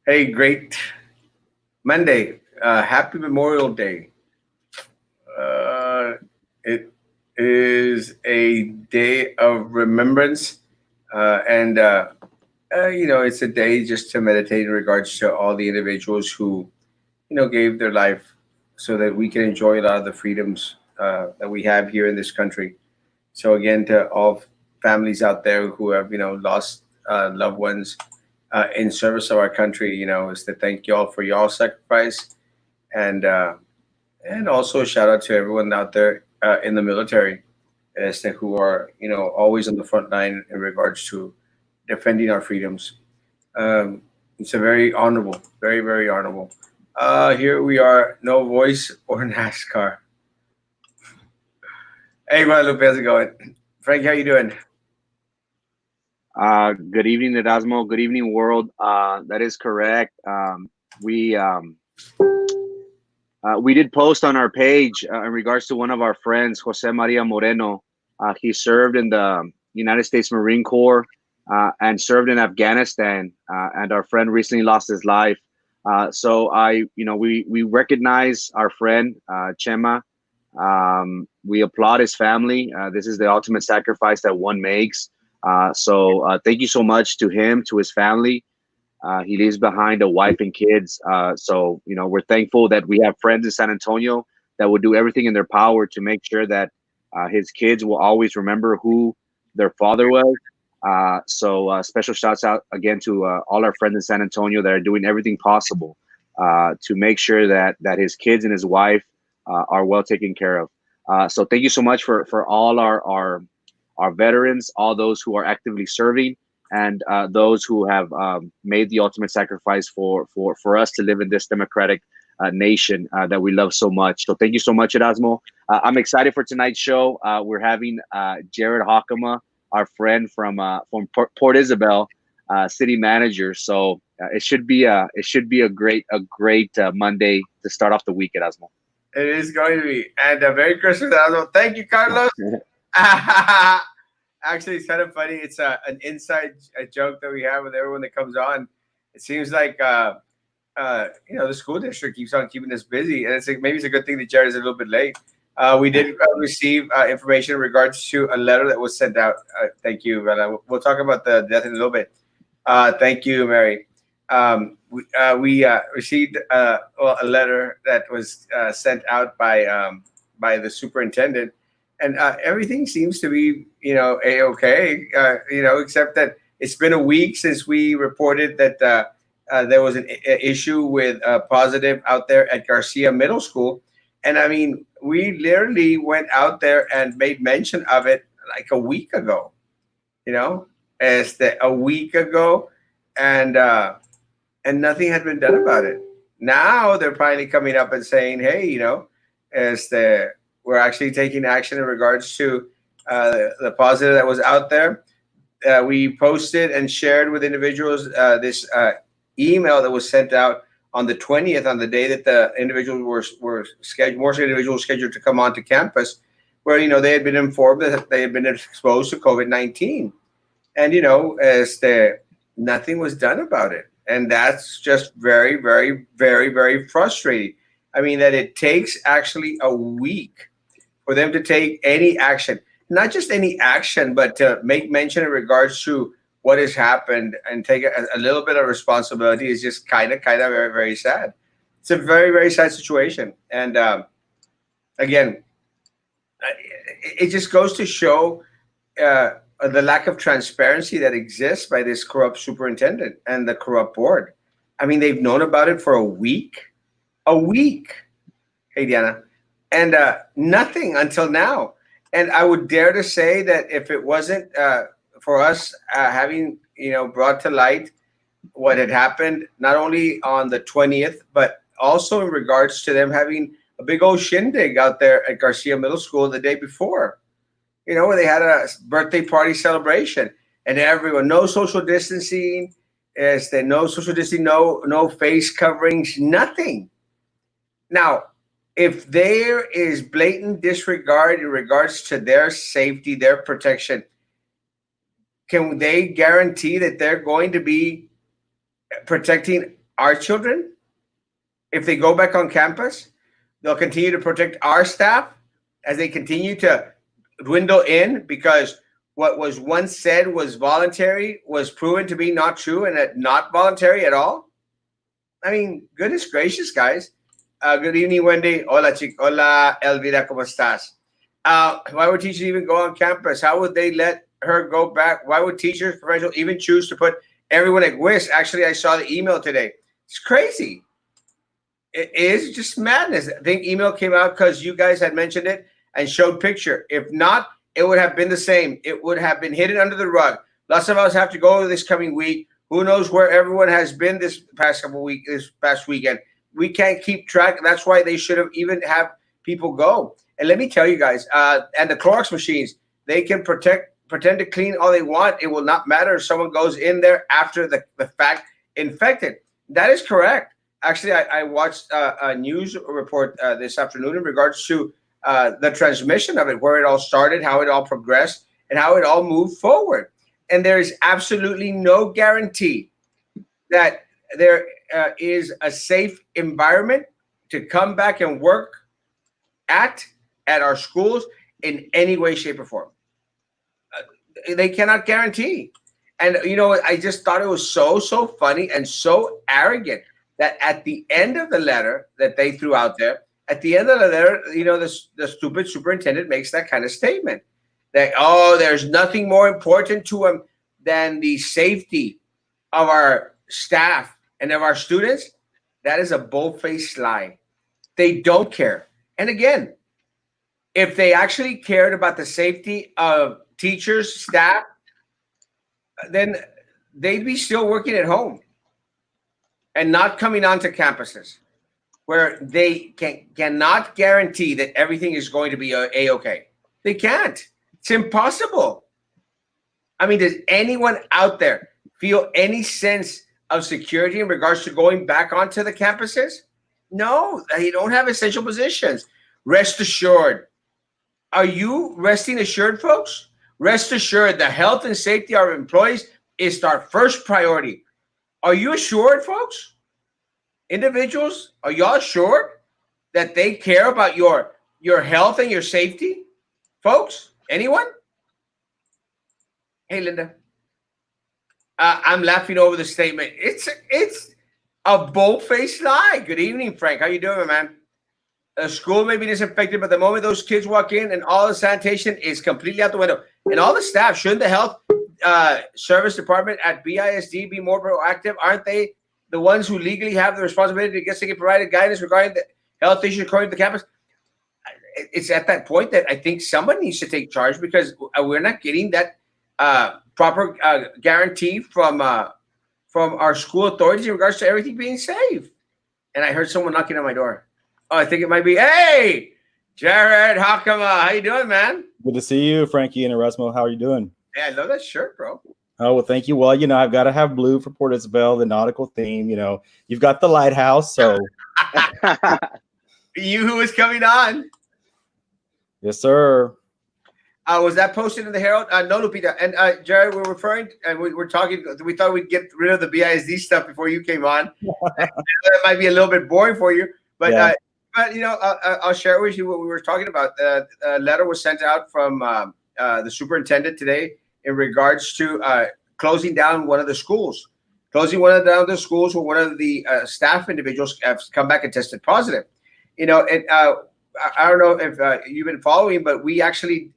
Hey, great Monday. Happy Memorial Day. It is a day of remembrance, and it's a day just to meditate in regards to all the individuals who, gave their life so that we can enjoy a lot of the freedoms that we have here in this country. So again, to all families out there who have, lost loved ones in service of our country, is to thank you all for y'all sacrifice, and uh, and also shout out to everyone out there in the military, as to who are, always on the front line in regards to defending our freedoms. It's a very honorable, very very honorable. Here we are, no voice or NASCAR. Hey, Guadalupe, how's it going? Frank, how you doing? Good evening, Erasmo. Good evening, world. That is correct. We um, we did post on our page in regards to one of our friends, Jose Maria Moreno. He served in the United States Marine Corps and served in Afghanistan. And our friend recently lost his life. We recognize our friend Chema. We applaud his family. This is the ultimate sacrifice that one makes. Thank you so much to him, to his family. He leaves behind a wife and kids. We're thankful that we have friends in San Antonio that will do everything in their power to make sure that his kids will always remember who their father was. Special shouts out again to all our friends in San Antonio that are doing everything possible to make sure that his kids and his wife are well taken care of. So thank you so much for all our veterans, all those who are actively serving, and those who have made the ultimate sacrifice for us to live in this democratic nation that we love so much. So thank you so much, Erasmo. I'm excited for tonight's show. We're having Jared Hockema, our friend from Port Isabel, city manager. So it should be a great Monday to start off the week, Erasmo. It is going to be. And Merry Christmas, Aldo. Thank you, Carlos. Actually, it's kind of funny. It's an inside joke that we have with everyone that comes on. It seems like the school district keeps on keeping us busy, and maybe it's a good thing that Jared is a little bit late. We did receive information in regards to a letter that was sent out. Thank you, and we'll talk about the death in a little bit. Thank you, Mary. We received a letter that was sent out by the superintendent, and everything seems to be a-okay. Except that it's been a week since we reported that there was an issue with positive out there at Garcia Middle School, and I mean we literally went out there and made mention of it like a week ago. You know, as a week ago, and and nothing had been done about it. Now they're finally coming up and saying, "Hey, as we're actually taking action in regards to the positive that was out there." We posted and shared with individuals this email that was sent out on the 20th, on the day that the individuals were scheduled, more individuals scheduled to come onto campus, where they had been informed that they had been exposed to COVID-19, and nothing was done about it, and that's just very, very, very, very frustrating. I mean, that it takes actually a week for them to take any action, not just any action, but to make mention in regards to what has happened and take a little bit of responsibility is just kind of very, very sad. It's a very, very sad situation. And again, it just goes to show the lack of transparency that exists by this corrupt superintendent and the corrupt board. I mean, they've known about it for a week. Hey, Diana, and nothing until now. And I would dare to say that if it wasn't for us having brought to light what had happened, not only on the 20th, but also in regards to them having a big old shindig out there at Garcia Middle School the day before, where they had a birthday party celebration, and everyone, no social distancing, no social distancing, no face coverings, nothing. Now, if there is blatant disregard in regards to their safety, their protection, can they guarantee that they're going to be protecting our children if they go back on campus. They'll continue to protect our staff as they continue to dwindle in, because what was once said was voluntary was proven to be not true and not voluntary at all. I mean, goodness gracious, guys. Good evening, Wendy. Hola, Hola, Elvira. ¿Cómo estás? Why would teachers even go on campus? How would they let her go back? Why would teachers, professionals even choose to put everyone at risk? Actually, I saw the email today. It's crazy. It is just madness. I think email came out because you guys had mentioned it and showed picture. If not, it would have been the same. It would have been hidden under the rug. Lots of us have to go this coming week. Who knows where everyone has been this past weekend? We can't keep track. That's why they should have even have people go. And let me tell you guys, and the Clorox machines, they can pretend to clean all they want. It will not matter if someone goes in there after the fact infected. That is correct. Actually, I watched a news report this afternoon in regards to the transmission of it, where it all started, how it all progressed, and how it all moved forward. And there is absolutely no guarantee that there is a safe environment to come back and work at our schools in any way, shape, or form. They cannot guarantee. And, you know, I just thought it was so funny and so arrogant that at the end of the letter that they threw out there, at the end of the letter, you know, the stupid superintendent makes that kind of statement that, oh, there's nothing more important to him than the safety of our staff and of our students. That is a bold-faced lie. They don't care. And again, if they actually cared about the safety of teachers, staff, then they'd be still working at home and not coming onto campuses where they cannot guarantee that everything is going to be A-okay. They can't. It's impossible. I mean, does anyone out there feel any sense of security in regards to going back onto the campuses? No, they don't have essential positions. Rest assured. Are you resting assured, folks? Rest assured, the health and safety of our employees is our first priority. Are you assured, folks? Individuals, are y'all assured that they care about your health and your safety? Folks, anyone? Hey, Linda. I'm laughing over the statement. It's a bold-faced lie. Good evening, Frank. How you doing, man? The school may be disinfected, but the moment those kids walk in and all the sanitation is completely out the window. And all the staff, shouldn't the health service department at BISD be more proactive? Aren't they the ones who legally have the responsibility to get provided guidance regarding the health issues according to the campus? It's at that point that I think someone needs to take charge, because we're not getting that proper guarantee from our school authorities in regards to everything being safe. And I heard someone knocking on my door. Oh, I think it might be, hey, Jared Hakama. How you doing, man? Good to see you, Frankie and Erasmo. How are you doing? Yeah, I love that shirt, bro. Oh, well, thank you. Well, you know, I've got to have blue for Port Isabel, the nautical theme. You know, you've got the lighthouse, so. You who is coming on. Yes, sir. Was that posted in the Herald? No, Lupita. And Jared, we're referring, and we're talking, we thought we'd get rid of the BISD stuff before you came on. That might be a little bit boring for you, but yeah. But you know, I'll share with you what we were talking about. A letter was sent out from the superintendent today in regards to closing down one of the schools. Closing one of the schools where one of the staff individuals have come back and tested positive. You know, and I don't know if you've been following, but we actually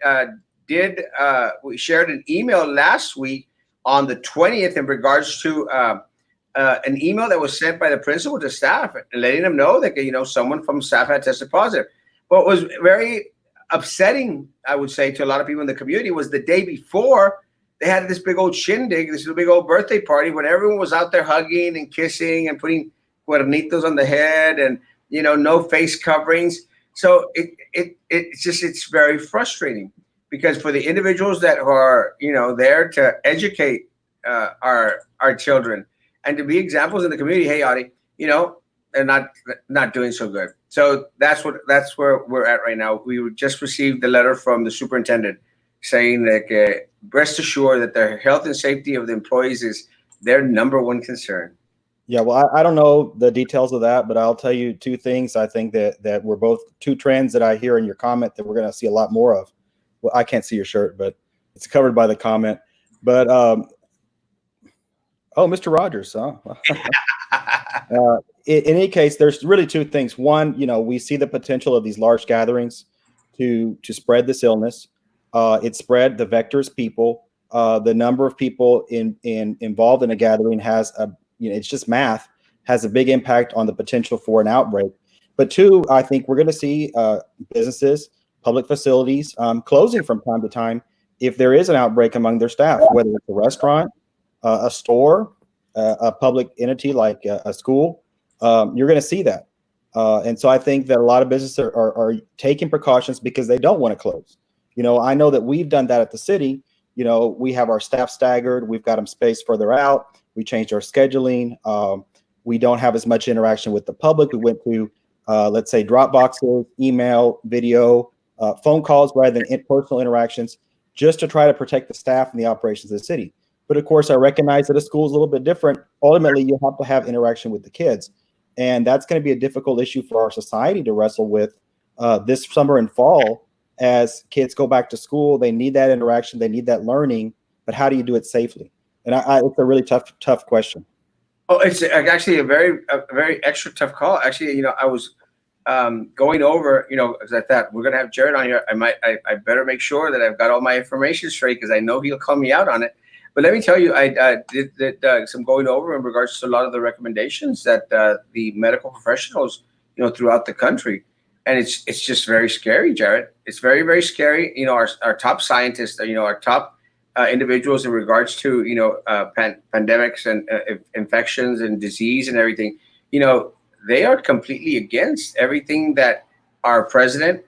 we shared an email last week on the 20th in regards to an email that was sent by the principal to staff and letting them know that, you know, someone from staff had tested positive. What was very upsetting, I would say, to a lot of people in the community was the day before they had this big old shindig, this big old birthday party when everyone was out there hugging and kissing and putting cuernitos on the head and, you know, no face coverings. So it's very frustrating, because for the individuals that are, you know, there to educate our children and to be examples in the community, hey, Audie, you know, they're not doing so good. So that's where we're at right now. We just received the letter from the superintendent saying that rest assured that the health and safety of the employees is their number one concern. Yeah, well, I don't know the details of that, but I'll tell you two things. I think that we're both two trends that I hear in your comment that we're going to see a lot more of. Well, I can't see your shirt, but it's covered by the comment. But oh, Mr. Rogers, huh? In any case, there's really two things. One, we see the potential of these large gatherings to spread this illness. It spread, the vector is people. The number of people involved in a gathering has it's just math, has a big impact on the potential for an outbreak. But two, I think we're going to see businesses, public facilities closing from time to time if there is an outbreak among their staff, whether it's a restaurant, a store, a public entity like a school. You're going to see that. And so I think that a lot of businesses are taking precautions because they don't want to close. I know that we've done that at the city. We have our staff staggered. We've got them spaced further out. We changed our scheduling. We don't have as much interaction with the public. We went to, let's say, drop boxes, email, video, phone calls rather than personal interactions, just to try to protect the staff and the operations of the city. But of course, I recognize that a school is a little bit different. Ultimately, you have to have interaction with the kids. And that's going to be a difficult issue for our society to wrestle with this summer and fall. As kids go back to school, they need that interaction, they need that learning, but how do you do it safely? And it's a really tough question. Oh, it's actually a very extra tough call. Actually, I was going over, because I thought we're gonna have Jared on here. I better make sure that I've got all my information straight because I know he'll call me out on it. But let me tell you, I did some going over in regards to a lot of the recommendations that the medical professionals, throughout the country. And it's just very scary, Jared. It's very, very scary. Our top scientists, our top individuals in regards to, pandemics and infections and disease and everything, they are completely against everything that our president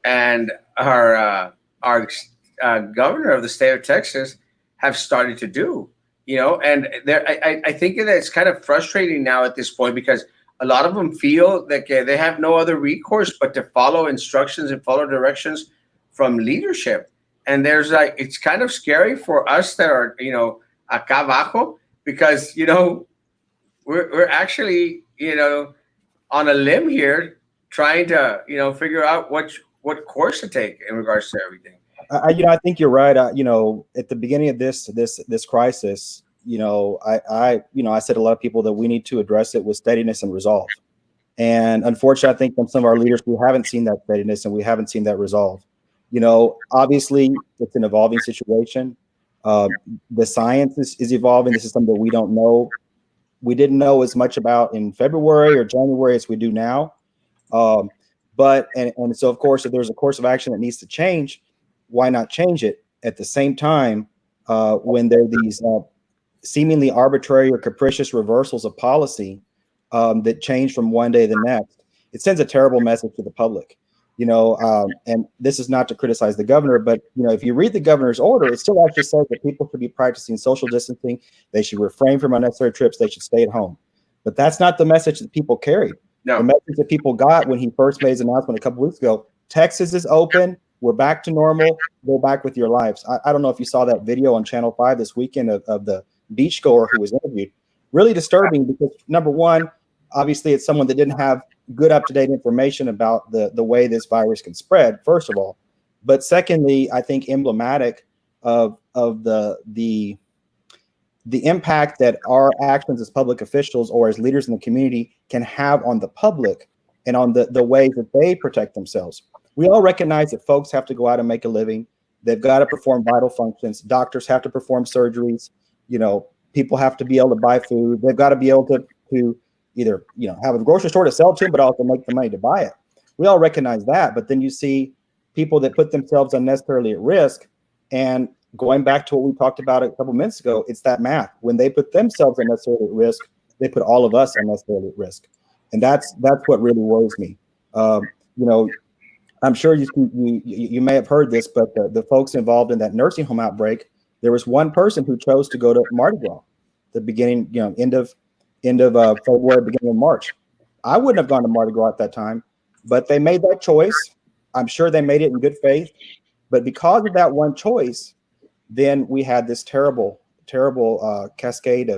and our governor of the state of Texas have started to do, and I think that it's kind of frustrating now at this point because a lot of them feel that they have no other recourse but to follow instructions and follow directions from leadership. And it's kind of scary for us that are, acá abajo, because, we're actually, on a limb here trying to, figure out what course to take in regards to everything. I think you're right. At the beginning of this crisis, I said to a lot of people that we need to address it with steadiness and resolve. And unfortunately, I think from some of our leaders, we haven't seen that steadiness and we haven't seen that resolve. Obviously, it's an evolving situation. The science is evolving. This is something that we don't know. We didn't know as much about in February or January as we do now. But so, of course, if there's a course of action that needs to change, why not change it? At the same time, when there are these seemingly arbitrary or capricious reversals of policy that change from one day to the next, it sends a terrible message to the public. And this is not to criticize the governor, but if you read the governor's order, it still actually says that people should be practicing social distancing. They should refrain from unnecessary trips. They should stay at home. But that's not the message that people carried. No. The message that people got when he first made his announcement a couple weeks ago: Texas is open. We're back to normal. Go back with your lives. I don't know if you saw that video on Channel 5 this weekend of the beachgoer who was interviewed. Really disturbing because, number one, obviously it's someone that didn't have good up-to-date information about the way this virus can spread, first of all. But secondly, I think emblematic of the impact that our actions as public officials or as leaders in the community can have on the public and on the ways that they protect themselves. We all recognize that folks have to go out and make a living. They've got to perform vital functions. Doctors have to perform surgeries. People have to be able to buy food. They've got to be able to either, have a grocery store to sell to, but also make the money to buy it. We all recognize that. But then you see people that put themselves unnecessarily at risk. And going back to what we talked about a couple minutes ago, it's that math. When they put themselves unnecessarily at risk, they put all of us unnecessarily at risk. And that's what really worries me. I'm sure you may have heard this, but the folks involved in that nursing home outbreak, there was one person who chose to go to Mardi Gras, the beginning, end of February, beginning of March. I wouldn't have gone to Mardi Gras at that time, but they made that choice. I'm sure they made it in good faith, but because of that one choice, then we had this terrible cascade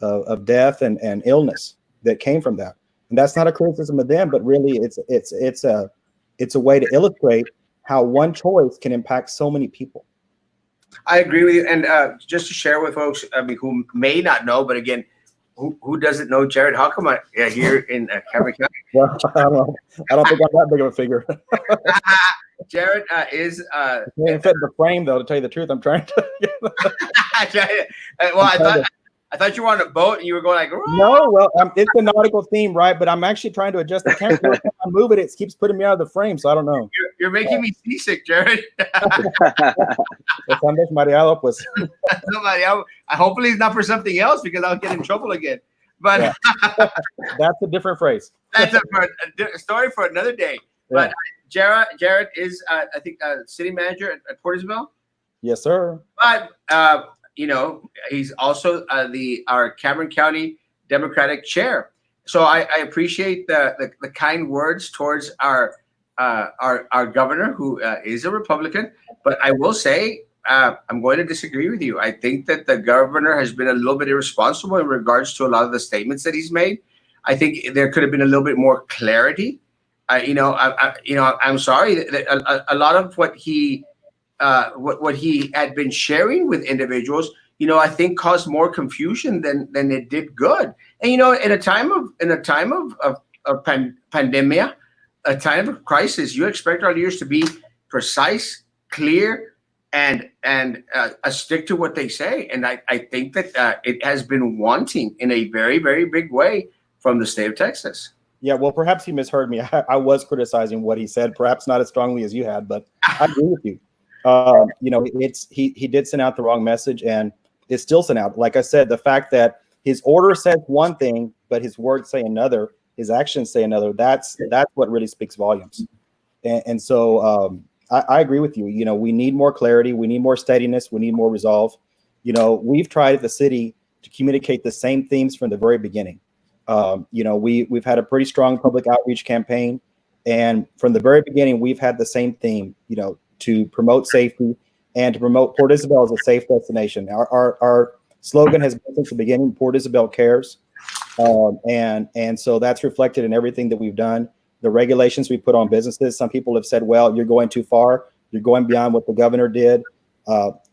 of death and illness that came from that. And that's not a criticism of them, but really it's a way to illustrate how one choice can impact so many people. I agree with you. And just to share with folks, I mean, who may not know, but again, who doesn't know Jared? How come here in Cameron County? Well, I don't think I'm that big of a figure. Jared is can't fit the frame, though. To tell you the truth, I'm trying to. Well, I thought you were on a boat and you were going like. No, well, it's a nautical theme, right? But I'm actually trying to adjust the camera. Every time I move it, it keeps putting me out of the frame, so I don't know. You're making me seasick, Jared. Hopefully it's not for something else because I'll get in trouble again. But yeah. That's a different phrase. That's a story for another day. But Jared is, I think, city manager at Port Isabel. Yes, sir. But he's also our Cameron County Democratic chair. So I appreciate the kind words towards our governor, who is a Republican. But I will say, I'm going to disagree with you. I think that the governor has been a little bit irresponsible in regards to a lot of the statements that he's made. I think there could have been a little bit more clarity. I'm sorry that a lot of what he had been sharing with individuals, I think caused more confusion than it did good. And in a time of pandemia, a time of crisis, you expect our leaders to be precise, clear, and stick to what they say. And I think that it has been wanting in a very, very big way from the state of Texas. Yeah, well, perhaps he misheard me. I was criticizing what he said, perhaps not as strongly as you had, but I agree with you. He did send out the wrong message, and it's still sent out. Like I said, the fact that his order says one thing, but his words say another, his actions say another. That's what really speaks volumes. And so I agree with you. We need more clarity, we need more steadiness, we need more resolve. We've tried at the city to communicate the same themes from the very beginning. We've had a pretty strong public outreach campaign, and from the very beginning, we've had the same theme, to promote safety and to promote Port Isabel as a safe destination. Our slogan has been since the beginning, Port Isabel cares. And so that's reflected in everything that we've done. The regulations we put on businesses, some people have said, well, you're going too far. You're going beyond what the governor did.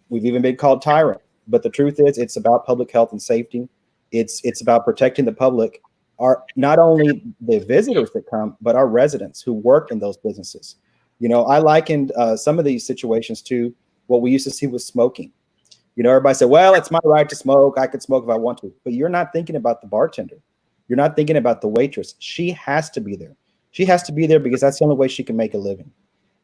We've even been called tyrant. But the truth is, it's about public health and safety. It's about protecting the public, not only the visitors that come, but our residents who work in those businesses. I likened some of these situations to what we used to see with smoking. Everybody said, well, it's my right to smoke. I could smoke if I want to. But you're not thinking about the bartender. You're not thinking about the waitress. She has to be there. She has to be there because that's the only way she can make a living.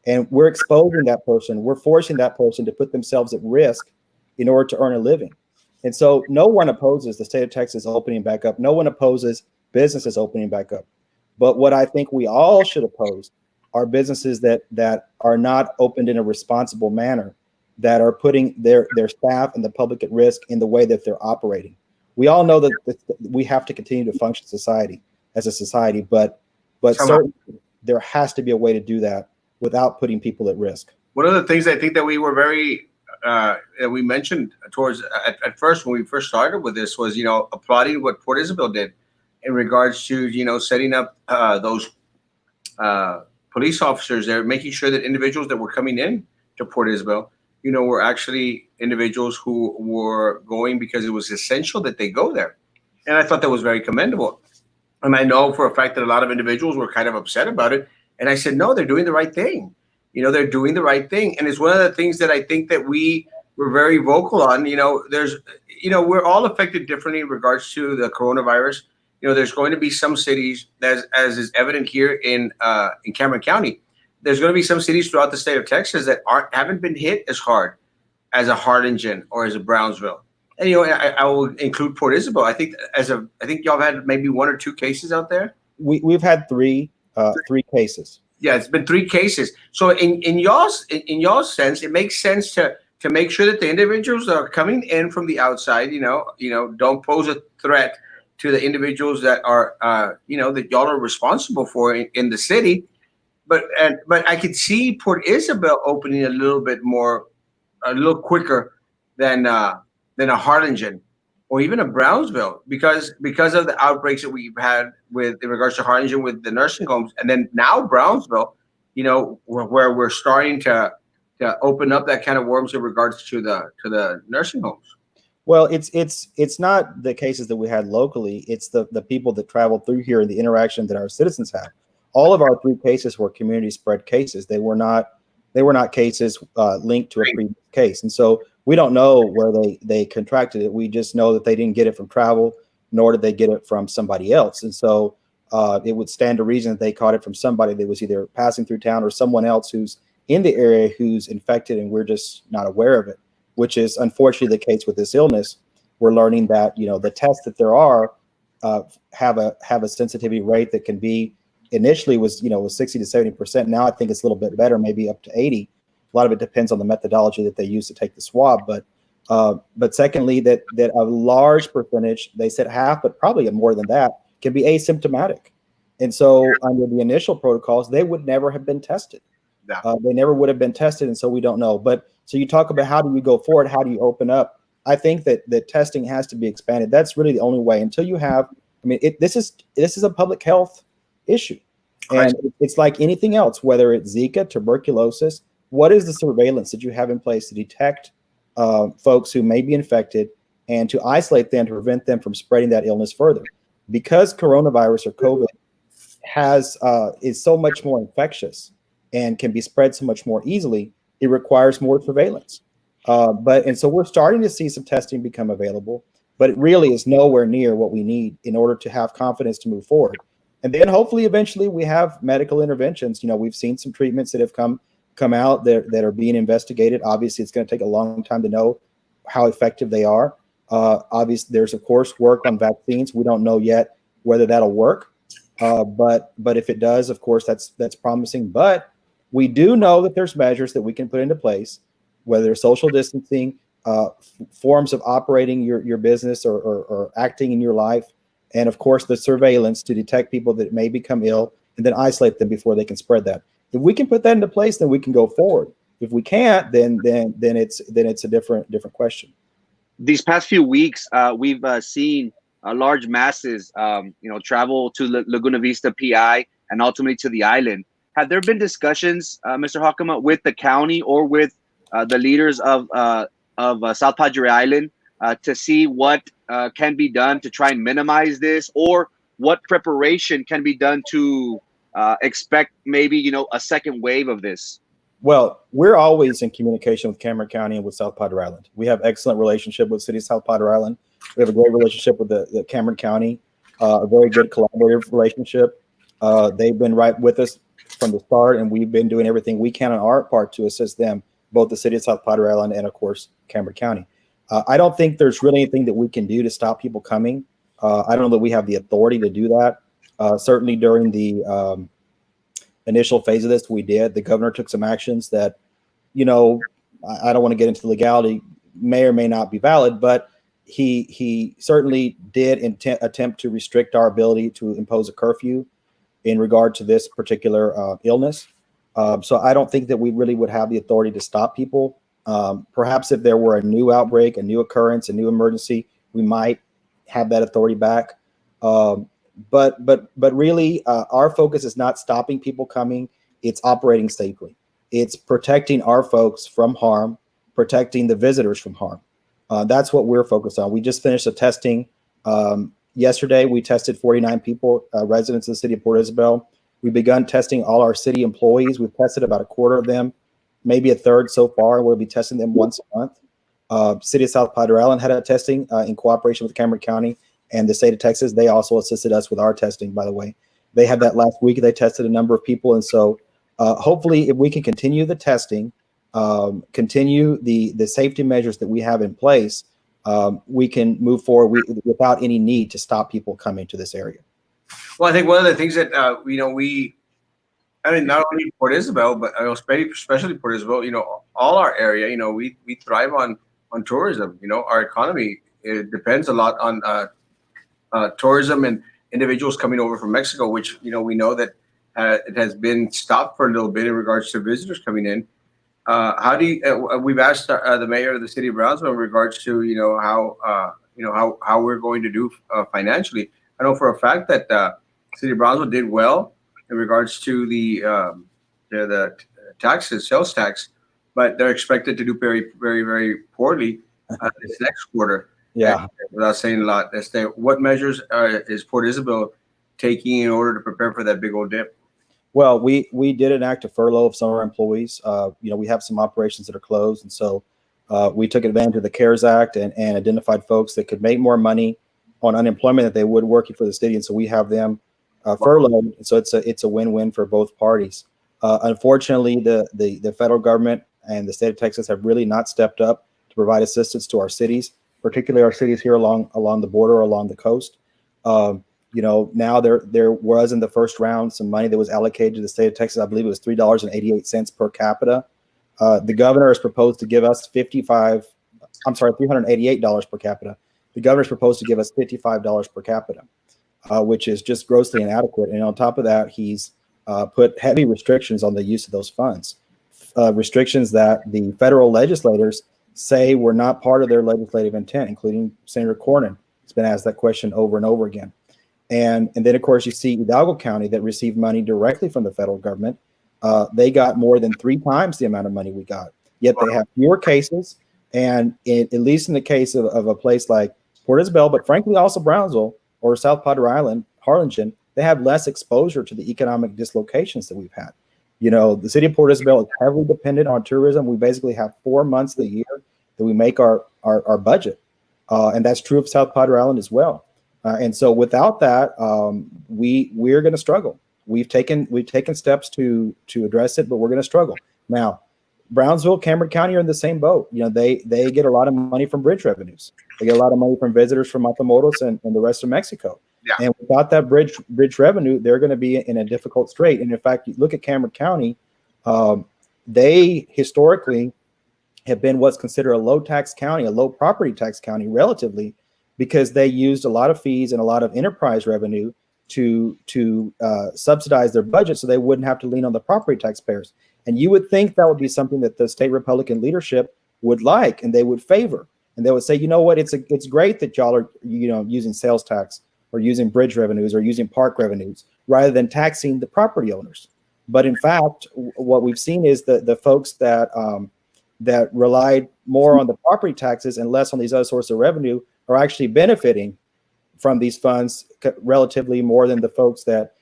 And we're exposing that person. We're forcing that person to put themselves at risk in order to earn a living. And so no one opposes the state of Texas opening back up. No one opposes businesses opening back up. But what I think we all should oppose are businesses that are not opened in a responsible manner, that are putting their staff and the public at risk in the way that they're operating. We all know that we have to continue to function as a society, but certainly there has to be a way to do that without putting people at risk. One of the things I think that we were very we mentioned towards at first when we first started with this was applauding what Port Isabel did in regards to setting up those police officers there, making sure that individuals that were coming in to Port Isabel were actually individuals who were going because it was essential that they go there. And I thought that was very commendable. And I know for a fact that a lot of individuals were kind of upset about it. And I said, no, they're doing the right thing. They're doing the right thing. And it's one of the things that I think that we were very vocal on. We're all affected differently in regards to the coronavirus. There's going to be some cities, as is evident here in Cameron County, there's going to be some cities throughout the state of Texas that haven't been hit as hard as a Harlingen or as a Brownsville. And I will include Port Isabel. I think y'all had maybe one or two cases out there. We've had three cases. Yeah, it's been 3 cases. So in y'all's sense, it makes sense to make sure that the individuals that are coming in from the outside, don't pose a threat to the individuals that are, that y'all are responsible for in the city. But I could see Port Isabel opening a little quicker than a Harlingen. or even of Brownsville, because of the outbreaks that we've had with in regards to Harlingen with the nursing homes, and then now Brownsville, where we're starting to open up that kind of worms in regards to the nursing homes. Well, it's not the cases that we had locally. It's the people that traveled through here and the interaction that our citizens have. All of our 3 cases were community spread cases. They were not cases linked to a previous case, and so we don't know where they contracted it. We just know that they didn't get it from travel, nor did they get it from somebody else. And so it would stand to reason that they caught it from somebody that was either passing through town or someone else who's in the area who's infected, and we're just not aware of it, which is unfortunately the case with this illness. We're learning that, the tests that there are have a sensitivity rate that can be, initially was 60 to 70%. Now I think it's a little bit better, maybe up to 80. A lot of it depends on the methodology that they use to take the swab. But secondly, that a large percentage, they said half, but probably more than that, can be asymptomatic. And so under the initial protocols, they would never have been tested. They never would have been tested, and so we don't know. But so you talk about how do you go forward? How do you open up? I think that testing has to be expanded. That's really the only way. Until you have, this is a public health issue, and it's like anything else, whether it's Zika, tuberculosis. What is the surveillance that you have in place to detect folks who may be infected and to isolate them to prevent them from spreading that illness further? Because coronavirus or COVID is so much more infectious and can be spread so much more easily, it requires more surveillance. And so we're starting to see some testing become available, but it really is nowhere near what we need in order to have confidence to move forward. And then hopefully eventually we have medical interventions. We've seen some treatments that have come out that are being investigated. Obviously, it's going to take a long time to know how effective they are. Obviously, there's of course work on vaccines. We don't know yet whether that'll work, but if it does, of course, that's promising. But we do know that there's measures that we can put into place, whether social distancing, forms of operating your business or acting in your life, and of course the surveillance to detect people that may become ill and then isolate them before they can spread that. If we can put that into place, then we can go forward. If we can't, then it's a different question. These past few weeks, we've seen large masses, travel to Laguna Vista, PI, and ultimately to the island. Have there been discussions, Mr. Hakama, with the county or with the leaders of South Padre Island to see what can be done to try and minimize this, or what preparation can be done to expect maybe a second wave of this? Well, we're always in communication with Cameron County and with South Padre Island. We have excellent relationship with the City of South Padre Island. We have a great relationship with the Cameron County, a very good collaborative relationship. They've been right with us from the start, and we've been doing everything we can on our part to assist them, both the City of South Padre Island and, of course, Cameron County. I don't think there's really anything that we can do to stop people coming. I don't know that we have the authority to do that. Certainly during the initial phase of this, we did. The governor took some actions that, I don't want to get into the legality, may or may not be valid, but he certainly did attempt to restrict our ability to impose a curfew in regard to this particular illness. So I don't think that we really would have the authority to stop people. Perhaps if there were a new outbreak, a new occurrence, a new emergency, we might have that authority back. But really, our focus is not stopping people coming. It's operating safely. It's protecting our folks from harm, protecting the visitors from harm. That's what we're focused on. We just finished the testing. Yesterday, we tested 49 people, residents of the city of Port Isabel. We've begun testing all our city employees. We've tested about a quarter of them, maybe a third so far. We'll be testing them once a month. City of South Padre Island had a testing in cooperation with Cameron County and the state of Texas. They also assisted us with our testing, by the way. They had that last week. They tested a number of people. And so hopefully if we can continue the testing, continue the safety measures that we have in place, we can move forward without any need to stop people coming to this area. Well, I think one of the things that, not only Port Isabel, but especially Port Isabel, all our area, we thrive on tourism. Our economy, it depends a lot on tourism and individuals coming over from Mexico, which, we know that it has been stopped for a little bit in regards to visitors coming in. How do you, we've asked the mayor of the city of Brownsville in regards to, how how we're going to do financially. I know for a fact that City of Brownsville did well in regards to the taxes, sales tax, but they're expected to do very, very, very poorly this next quarter. Yeah. And without saying a lot, what measures is Port Isabel taking in order to prepare for that big old dip? Well, we did enact a furlough of some of our employees. We have some operations that are closed, and so we took advantage of the CARES Act and identified folks that could make more money on unemployment that they would working for the city, and so we have them furloughed. So it's a win-win for both parties. Unfortunately, the federal government and the state of Texas have really not stepped up to provide assistance to our cities, particularly our cities here along the border, along the coast. Now there was in the first round some money that was allocated to the state of Texas. I believe it was $3.88 per capita. The governor has proposed to give us $388 per capita. The governor's proposed to give us $55 per capita, which is just grossly inadequate. And on top of that, he's put heavy restrictions on the use of those funds, restrictions that the federal legislators say were not part of their legislative intent, including Senator Cornyn. He's been asked that question over and over again. And then, of course, you see Hidalgo County that received money directly from the federal government. They got more than 3 times the amount of money we got, yet they have fewer cases. And at least in the case of a place like Port Isabel, but frankly also Brownsville or South Padre Island, Harlingen, they have less exposure to the economic dislocations that we've had. The city of Port Isabel is heavily dependent on tourism. We basically have 4 months of the year that we make our budget. And that's true of South Padre Island as well. And so without that, we're going to struggle. We've taken steps to address it, but we're going to struggle. Now, Brownsville, Cameron County are in the same boat. They get a lot of money from bridge revenues. They get a lot of money from visitors from Matamoros and the rest of Mexico. Yeah. And without that bridge revenue, they're going to be in a difficult strait. And in fact, you look at Cameron County, they historically have been what's considered a low tax county, a low property tax county relatively, because they used a lot of fees and a lot of enterprise revenue to subsidize their budget so they wouldn't have to lean on the property taxpayers. And you would think that would be something that the state Republican leadership would like and they would favor. And they would say, you know what, it's great that y'all are using sales tax or using bridge revenues or using park revenues rather than taxing the property owners. But in fact, what we've seen is the folks that relied more on the property taxes and less on these other sources of revenue are actually benefiting from these funds relatively more than the folks that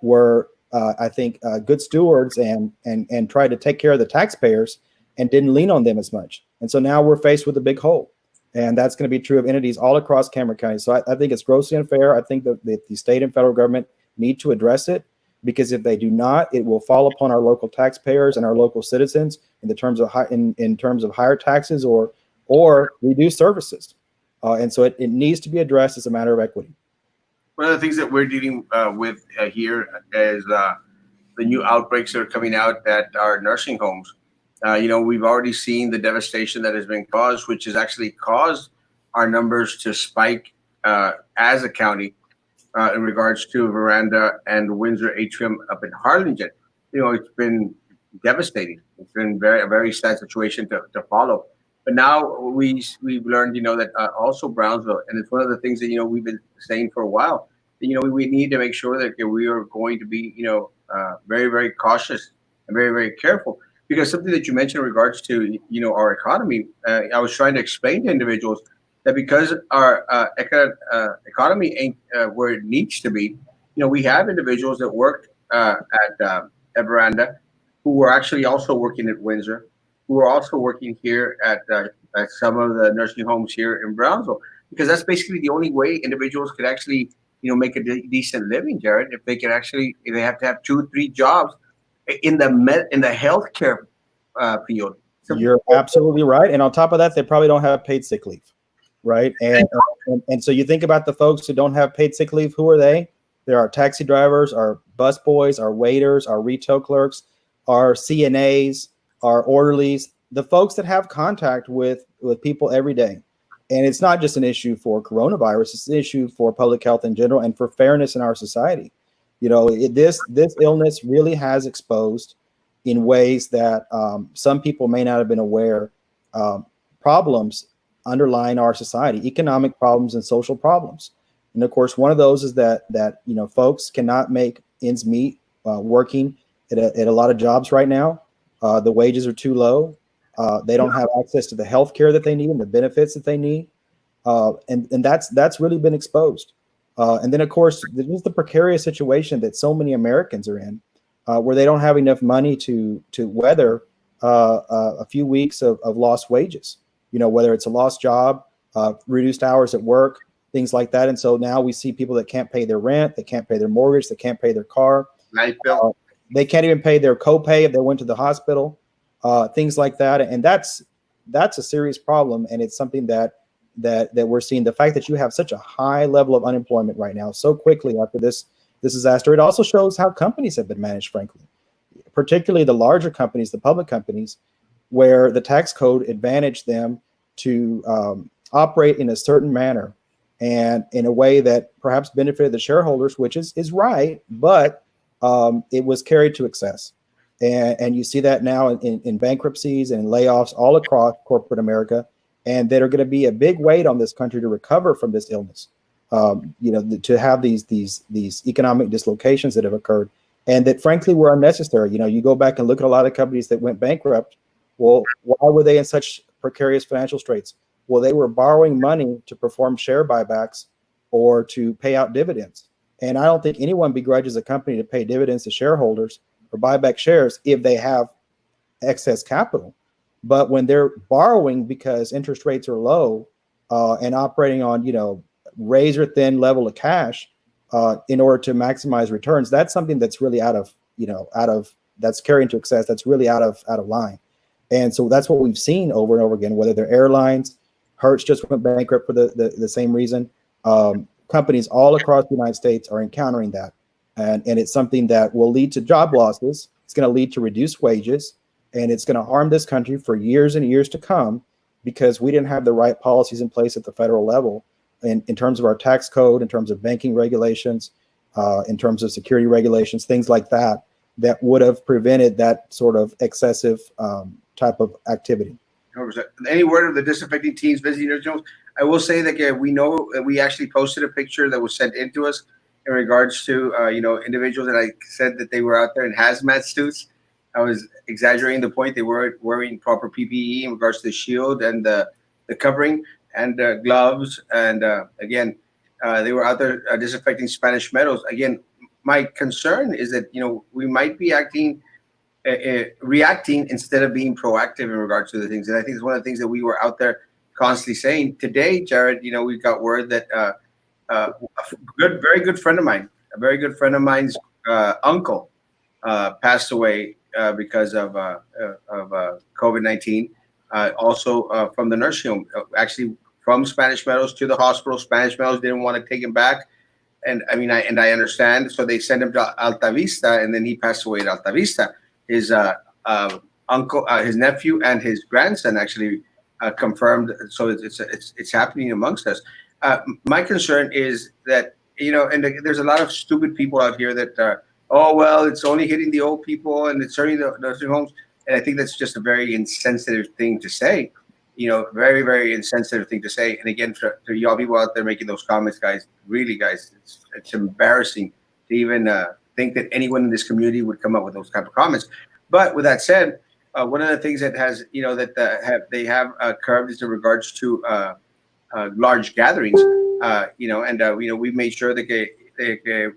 were, I think, good stewards and tried to take care of the taxpayers and didn't lean on them as much. And so now we're faced with a big hole. And that's going to be true of entities all across Cameron County. So I think it's grossly unfair. I think that the state and federal government need to address it, because if they do not, it will fall upon our local taxpayers and our local citizens in terms of higher taxes or reduced services. And so it needs to be addressed as a matter of equity. One of the things that we're dealing with here is the new outbreaks that are coming out at our nursing homes. We've already seen the devastation that has been caused, which has actually caused our numbers to spike as a county in regards to Veranda and Windsor Atrium up in Harlingen. It's been devastating. It's been a very sad situation to follow. But now we've learned, that also Brownsville, and it's one of the things that, we've been saying for a while, that, we need to make sure that we are going to be, very, very cautious and very, very careful. Because something that you mentioned in regards to, our economy, I was trying to explain to individuals that because our economy ain't where it needs to be, we have individuals that worked at Veranda who were actually also working at Windsor, who are also working here at some of the nursing homes here in Brownsville, because that's basically the only way individuals could actually, make a decent living, Jared. If they they have to have 2-3 jobs in the healthcare field. So you're absolutely right, and on top of that, they probably don't have paid sick leave, right? And so you think about the folks who don't have paid sick leave. Who are they? There are taxi drivers, our bus boys, our waiters, our retail clerks, our CNAs, our orderlies, the folks that have contact with people every day. And it's not just an issue for coronavirus, it's an issue for public health in general and for fairness in our society. This illness really has exposed in ways that some people may not have been aware, problems underlying our society: economic problems and social problems. And of course, one of those is that folks cannot make ends meet working at a lot of jobs right now. The wages are too low. They don't have access to the health care that they need and the benefits that they need. And that's really been exposed. And then, of course, there's the precarious situation that so many Americans are in, where they don't have enough money to weather a few weeks of lost wages. Whether it's a lost job, reduced hours at work, things like that. And so now we see people that can't pay their rent, they can't pay their mortgage, they can't pay their car, light bill. They can't even pay their copay if they went to the hospital, things like that. And that's a serious problem. And it's something that we're seeing. The fact that you have such a high level of unemployment right now so quickly after this disaster, it also shows how companies have been managed, frankly, particularly the larger companies, the public companies, where the tax code advantaged them to operate in a certain manner and in a way that perhaps benefited the shareholders, which is right, but it was carried to excess. And you see that now in bankruptcies and layoffs all across corporate America, and that are going to be a big weight on this country to recover from this illness. To have these economic dislocations that have occurred, and that frankly were unnecessary. You go back and look at a lot of companies that went bankrupt. Well, why were they in such precarious financial straits? Well, they were borrowing money to perform share buybacks or to pay out dividends. And I don't think anyone begrudges a company to pay dividends to shareholders or buy back shares if they have excess capital. But when they're borrowing because interest rates are low and operating on, razor thin level of cash in order to maximize returns, that's something that's really that's carrying to excess. That's really out of line. And so that's what we've seen over and over again, whether they're airlines. Hertz just went bankrupt for the same reason. Companies all across the United States are encountering that. And it's something that will lead to job losses. It's going to lead to reduced wages, and it's going to harm this country for years and years to come because we didn't have the right policies in place at the federal level in terms of our tax code, in terms of banking regulations, in terms of security regulations, things like that would have prevented that sort of excessive type of activity. Any word of the disaffecting teams visiting Nurse Jones? I will say that we know we actually posted a picture that was sent in to us in regards to individuals that I said that they were out there in hazmat suits. I was exaggerating the point. They were wearing proper PPE in regards to the shield and the covering and gloves. And again, they were out there disinfecting Spanish Meadows. Again, my concern is that we might be reacting instead of being proactive in regards to the things. And I think it's one of the things that we were out there constantly saying. Today, Jared, we've got word that a very good friend of mine, a very good friend of mine's uncle passed away because of COVID-19. Also from the nursing home, actually from Spanish Meadows to the hospital. Spanish Meadows didn't want to take him back. And I understand. So they sent him to Alta Vista, and then he passed away at Alta Vista. His uncle, his nephew, and his grandson actually confirmed. So it's happening amongst us. My concern is that and there's a lot of stupid people out here that it's only hitting the old people and it's hurting the nursing homes. And I think that's just a very insensitive thing to say. Very, very insensitive thing to say. And again, for y'all people out there making those comments, guys, really, guys, it's embarrassing to even think that anyone in this community would come up with those type of comments. But with that said, one of the things that has, they have curbed is in regards to large gatherings, we've made sure that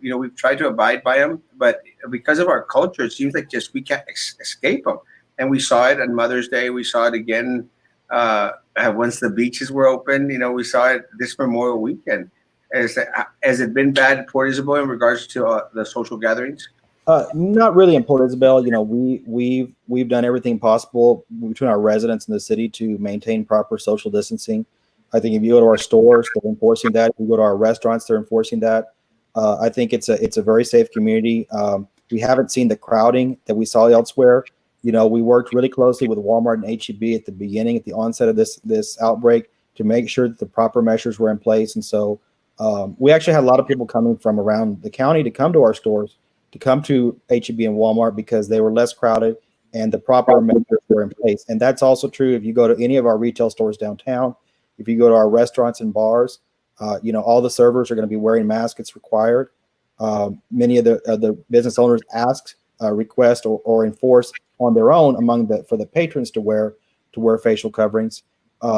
we've tried to abide by them, but because of our culture, it seems like just we can't escape them. And we saw it on Mother's Day. We saw it again once the beaches were open. We saw it this Memorial Weekend. Has it been bad at Port Isabel in regards to the social gatherings? Not really in Port Isabel. We've done everything possible between our residents in the city to maintain proper social distancing. I think if you go to our stores, they're enforcing that. If you go to our restaurants, they're enforcing that. I think it's a very safe community. We haven't seen the crowding that we saw elsewhere. We worked really closely with Walmart and H-E-B at the onset of this outbreak to make sure that the proper measures were in place. And so we actually had a lot of people coming from around the county to come to our stores, to come to H-E-B and Walmart because they were less crowded and the proper measures were in place. And that's also true if you go to any of our retail stores downtown. If you go to our restaurants and bars, all the servers are going to be wearing masks. It's required. Many of the business owners ask, request, or enforce on their own for the patrons to wear facial coverings.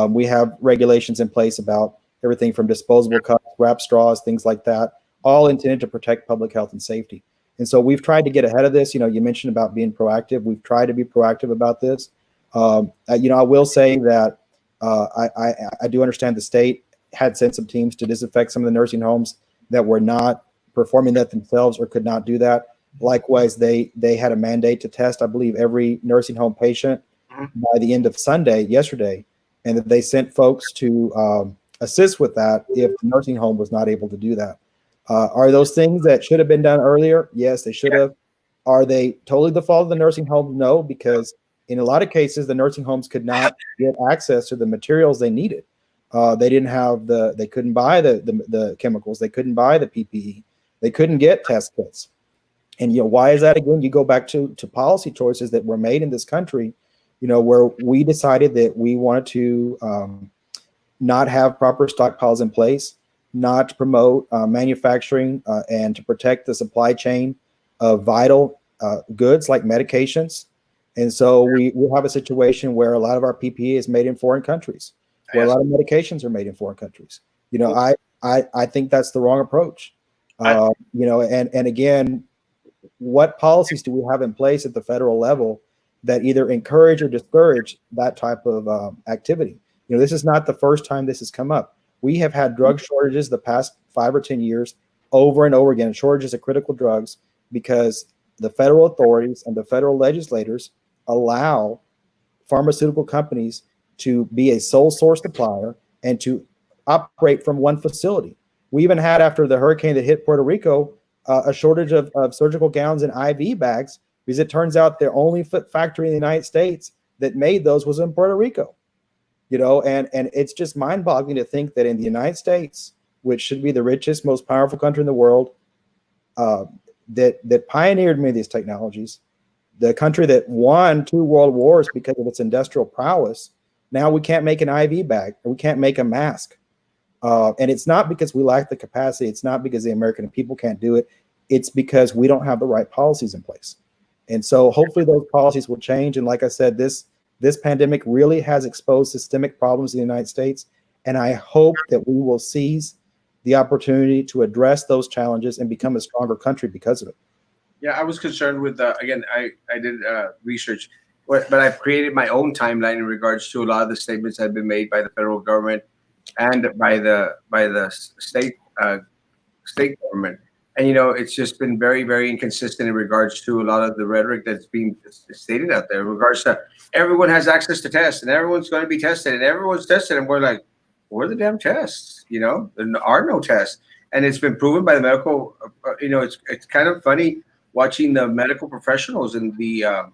We have regulations in place about everything from disposable cups, wrap straws, things like that, all intended to protect public health and safety. And so we've tried to get ahead of this. You mentioned about being proactive. We've tried to be proactive about this. I will say that I do understand the state had sent some teams to disinfect some of the nursing homes that were not performing that themselves or could not do that. Likewise, they had a mandate to test, I believe, every nursing home patient by the end of yesterday, and that they sent folks to assist with that if the nursing home was not able to do that. Are those things that should have been done earlier? Yes, they should have. Are they totally the fault of the nursing home? No, because in a lot of cases, the nursing homes could not get access to the materials they needed. They didn't have they couldn't buy the chemicals. They couldn't buy the PPE. They couldn't get test kits. And, why is that? Again, you go back to policy choices that were made in this country, where we decided that we wanted to not have proper stockpiles in place, not to promote manufacturing and to protect the supply chain of vital goods like medications. And so we have a situation where a lot of our PPE is made in foreign countries, where a lot of medications are made in foreign countries. I think that's the wrong approach. And again, what policies do we have in place at the federal level that either encourage or discourage that type of activity? This is not the first time this has come up. We have had drug shortages the past 5 or 10 years over and over again, shortages of critical drugs, because the federal authorities and the federal legislators allow pharmaceutical companies to be a sole source supplier and to operate from one facility. We even had, after the hurricane that hit Puerto Rico, a shortage of surgical gowns and IV bags, because it turns out the only factory in the United States that made those was in Puerto Rico. And it's just mind-boggling to think that in the United States, which should be the richest, most powerful country in the world, that pioneered many of these technologies, the country that won 2 world wars because of its industrial prowess, now we can't make an IV bag, or we can't make a mask. And it's not because we lack the capacity. It's not because the American people can't do it. It's because we don't have the right policies in place. And so hopefully those policies will change. And like I said, this pandemic really has exposed systemic problems in the United States. And I hope that we will seize the opportunity to address those challenges and become a stronger country because of it. Yeah, I was concerned with, again, I did research, but I've created my own timeline in regards to a lot of the statements that have been made by the federal government and by the state government. And, it's just been very, very inconsistent in regards to a lot of the rhetoric that's being stated out there in regards to everyone has access to tests and everyone's going to be tested and everyone's tested. And we're like, where are the damn tests? There are no tests. And it's been proven by the medical, it's kind of funny watching the medical professionals and the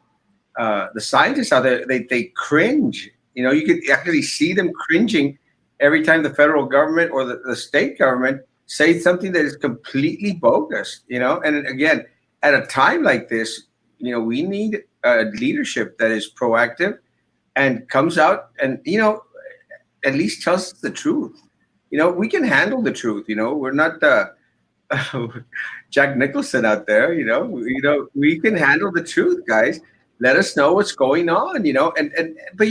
scientists out there. They cringe. You could actually see them cringing every time the federal government or the state government say something that is completely bogus, and again, at a time like this, we need a leadership that is proactive and comes out and, at least tells us the truth. We can handle the truth. We're not Jack Nicholson out there, we can handle the truth, guys. Let us know what's going on, but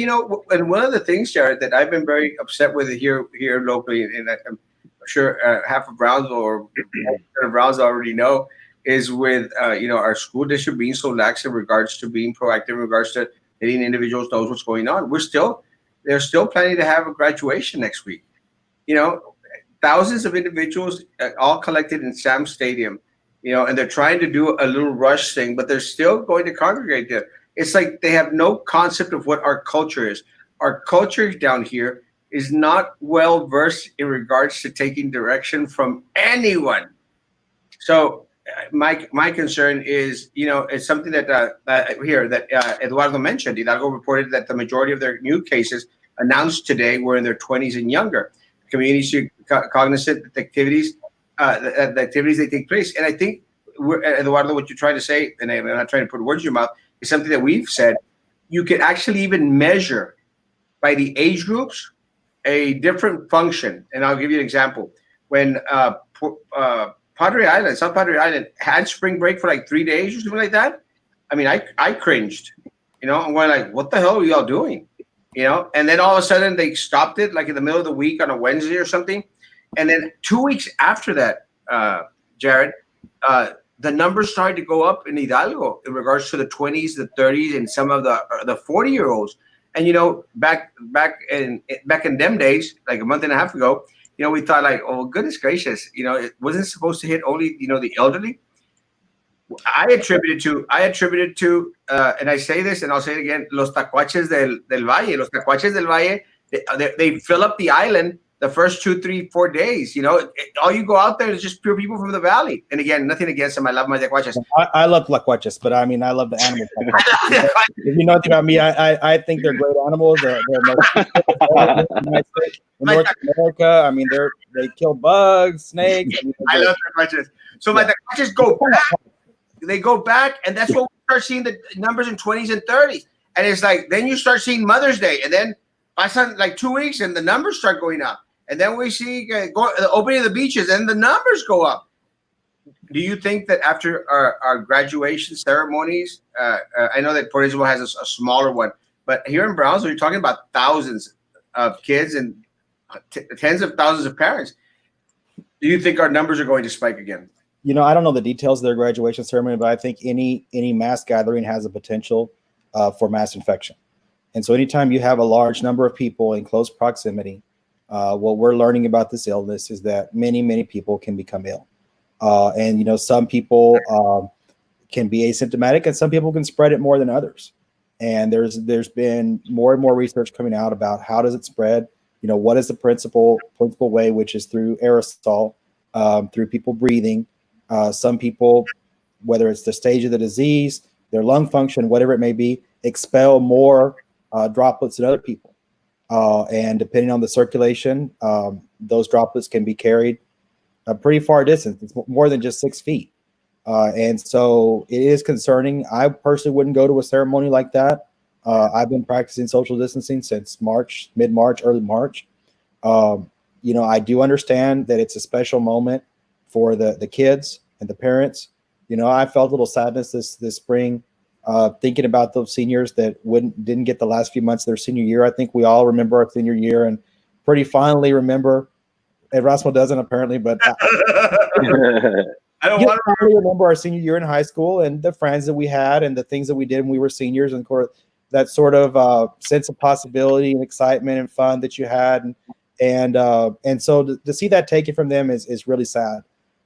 one of the things, Jared, that I've been very upset with here locally, and I'm sure half of Brownsville or Brownsville already know, is with our school district being so lax in regards to being proactive in regards to letting individuals know what's going on. They're still planning to have a graduation next week. Thousands of individuals all collected in Sam Stadium, and they're trying to do a little rush thing, but they're still going to congregate there. It's like they have no concept of what our culture is. Our culture down here is not well versed in regards to taking direction from anyone. So my concern is, it's something that Eduardo mentioned. Hidalgo reported that the majority of their new cases announced today were in their 20s and younger. Communities should cognizant that the activities that take place. And I think, Eduardo, what you're trying to say, and I'm not trying to put words in your mouth, is something that we've said. You can actually even measure by the age groups a different function. And I'll give you an example. When Padre Island, South Padre Island, had spring break for like 3 days or something like that, I mean, I cringed. You know, I'm going like, what the hell are y'all doing? You know, and then all of a sudden they stopped it like in the middle of the week on a Wednesday or something. And then 2 weeks after that, Jared, the numbers started to go up in Hidalgo in regards to the 20s, the 30s, and some of the 40-year-olds. And you know, back in them days, like a month and a half ago, you know, we thought like, oh goodness gracious, you know, it wasn't supposed to hit only, you know, the elderly. I attributed to, and I say this and I'll say it again, los tacuaches del Valle. Los tacuaches del Valle, they fill up the island the first 2, 3, 4 days. You know, all you go out there is just pure people from the valley. And again, nothing against them. I love my tacuaches. I love tacuaches, but I mean, I love the animals. If you know anything about me, I think they're great animals. They're in North America. I mean, they kill bugs, snakes. I love tacuaches. So my tacuaches go back. They go back, and that's what we start seeing the numbers in 20s and 30s. And it's like, then you start seeing Mother's Day, and then by some like 2 weeks, and the numbers start going up. And then we see the opening of the beaches, and the numbers go up. Do you think that after our graduation ceremonies, I know that Puerto Rico has a smaller one, but here in Brownsville, you're talking about thousands of kids and tens of thousands of parents. Do you think our numbers are going to spike again? You know, I don't know the details of their graduation ceremony, but I think any mass gathering has a potential for mass infection. And so anytime you have a large number of people in close proximity, what we're learning about this illness is that many, many people can become ill. And, you know, some people can be asymptomatic and some people can spread it more than others. And there's been more and more research coming out about how does it spread? You know, what is the principal way, which is through aerosol, through people breathing. Some people, whether it's the stage of the disease, their lung function, whatever it may be, expel more droplets than other people. And depending on the circulation, those droplets can be carried a pretty far distance. It's more than just 6 feet. And so it is concerning. I personally wouldn't go to a ceremony like that. I've been practicing social distancing since mid-March, early March. You know, I do understand that it's a special moment for the kids and the parents. You know, I felt a little sadness this spring, thinking about those seniors that didn't get the last few months of their senior year. I think we all remember our senior year and pretty finally remember. Erasmo doesn't apparently, but I don't want to remember our senior year in high school and the friends that we had and the things that we did when we were seniors, and of course that sort of sense of possibility and excitement and fun that you had, and so to see that taken from them is really sad.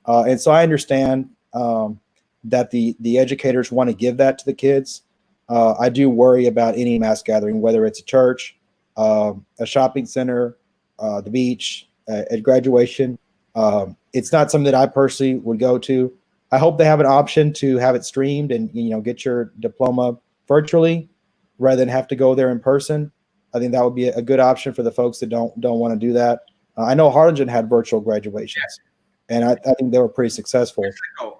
And so I understand that the educators want to give that to the kids. I do worry about any mass gathering, whether it's a church, a shopping center, the beach, at graduation. It's not something that I personally would go to. I hope they have an option to have it streamed and, you know, get your diploma virtually rather than have to go there in person. I think that would be a good option for the folks that don't want to do that. I know Harlingen had virtual graduations. Yes. And I think they were pretty successful.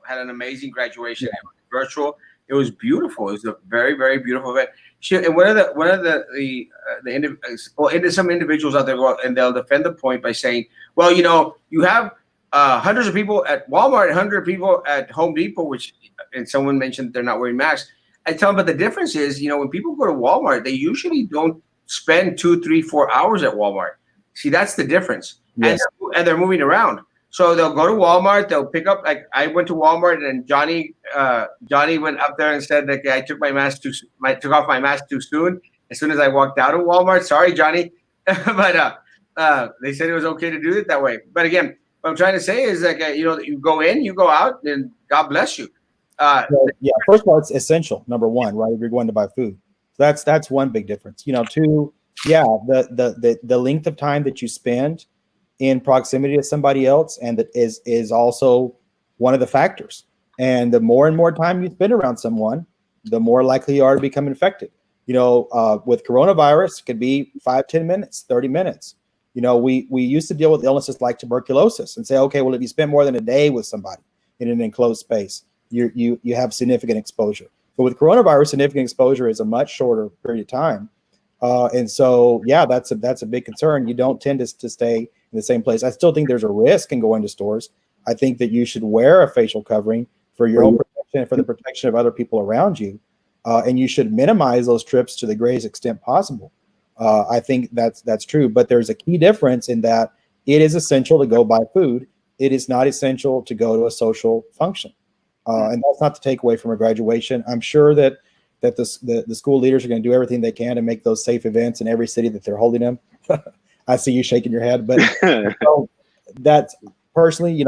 Had an amazing graduation. Yeah. It was virtual. It was beautiful. It was a very, very beautiful event. And one of some individuals out there go and they'll defend the point by saying, well, you know, you have hundreds of people at Walmart, 100 people at Home Depot, and someone mentioned they're not wearing masks. I tell them, but the difference is, you know, when people go to Walmart, they usually don't spend 2, 3, 4 hours at Walmart. See, that's the difference. Yes. And they're moving around. So they'll go to Walmart. They'll pick up. Like I went to Walmart, and Johnny went up there and said that I took took off my mask too soon. As soon as I walked out of Walmart, sorry, Johnny, but they said it was okay to do it that way. But again, what I'm trying to say is like you know, you go in, you go out, and God bless you. Yeah. First of all, it's essential. Number one, right? If you're going to buy food, so that's one big difference. You know, two, yeah, the length of time that you spend in proximity to somebody else, and that is also one of the factors. And the more and more time you spend around someone, the more likely you are to become infected. You know, with coronavirus, it could be 5, 10 minutes, 30 minutes. You know, we used to deal with illnesses like tuberculosis and say, okay, well, if you spend more than a day with somebody in an enclosed space, you have significant exposure. But with coronavirus, significant exposure is a much shorter period of time. And so, yeah, that's a big concern. You don't tend to stay in the same place. I still think there's a risk in going to stores. I think that you should wear a facial covering for your own protection and for the protection of other people around you. And you should minimize those trips to the greatest extent possible. I think that's true. But there's a key difference in that it is essential to go buy food. It is not essential to go to a social function. And that's not to take away from a graduation. I'm sure that the school leaders are going to do everything they can to make those safe events in every city that they're holding them. I see you shaking your head, but so that's personally,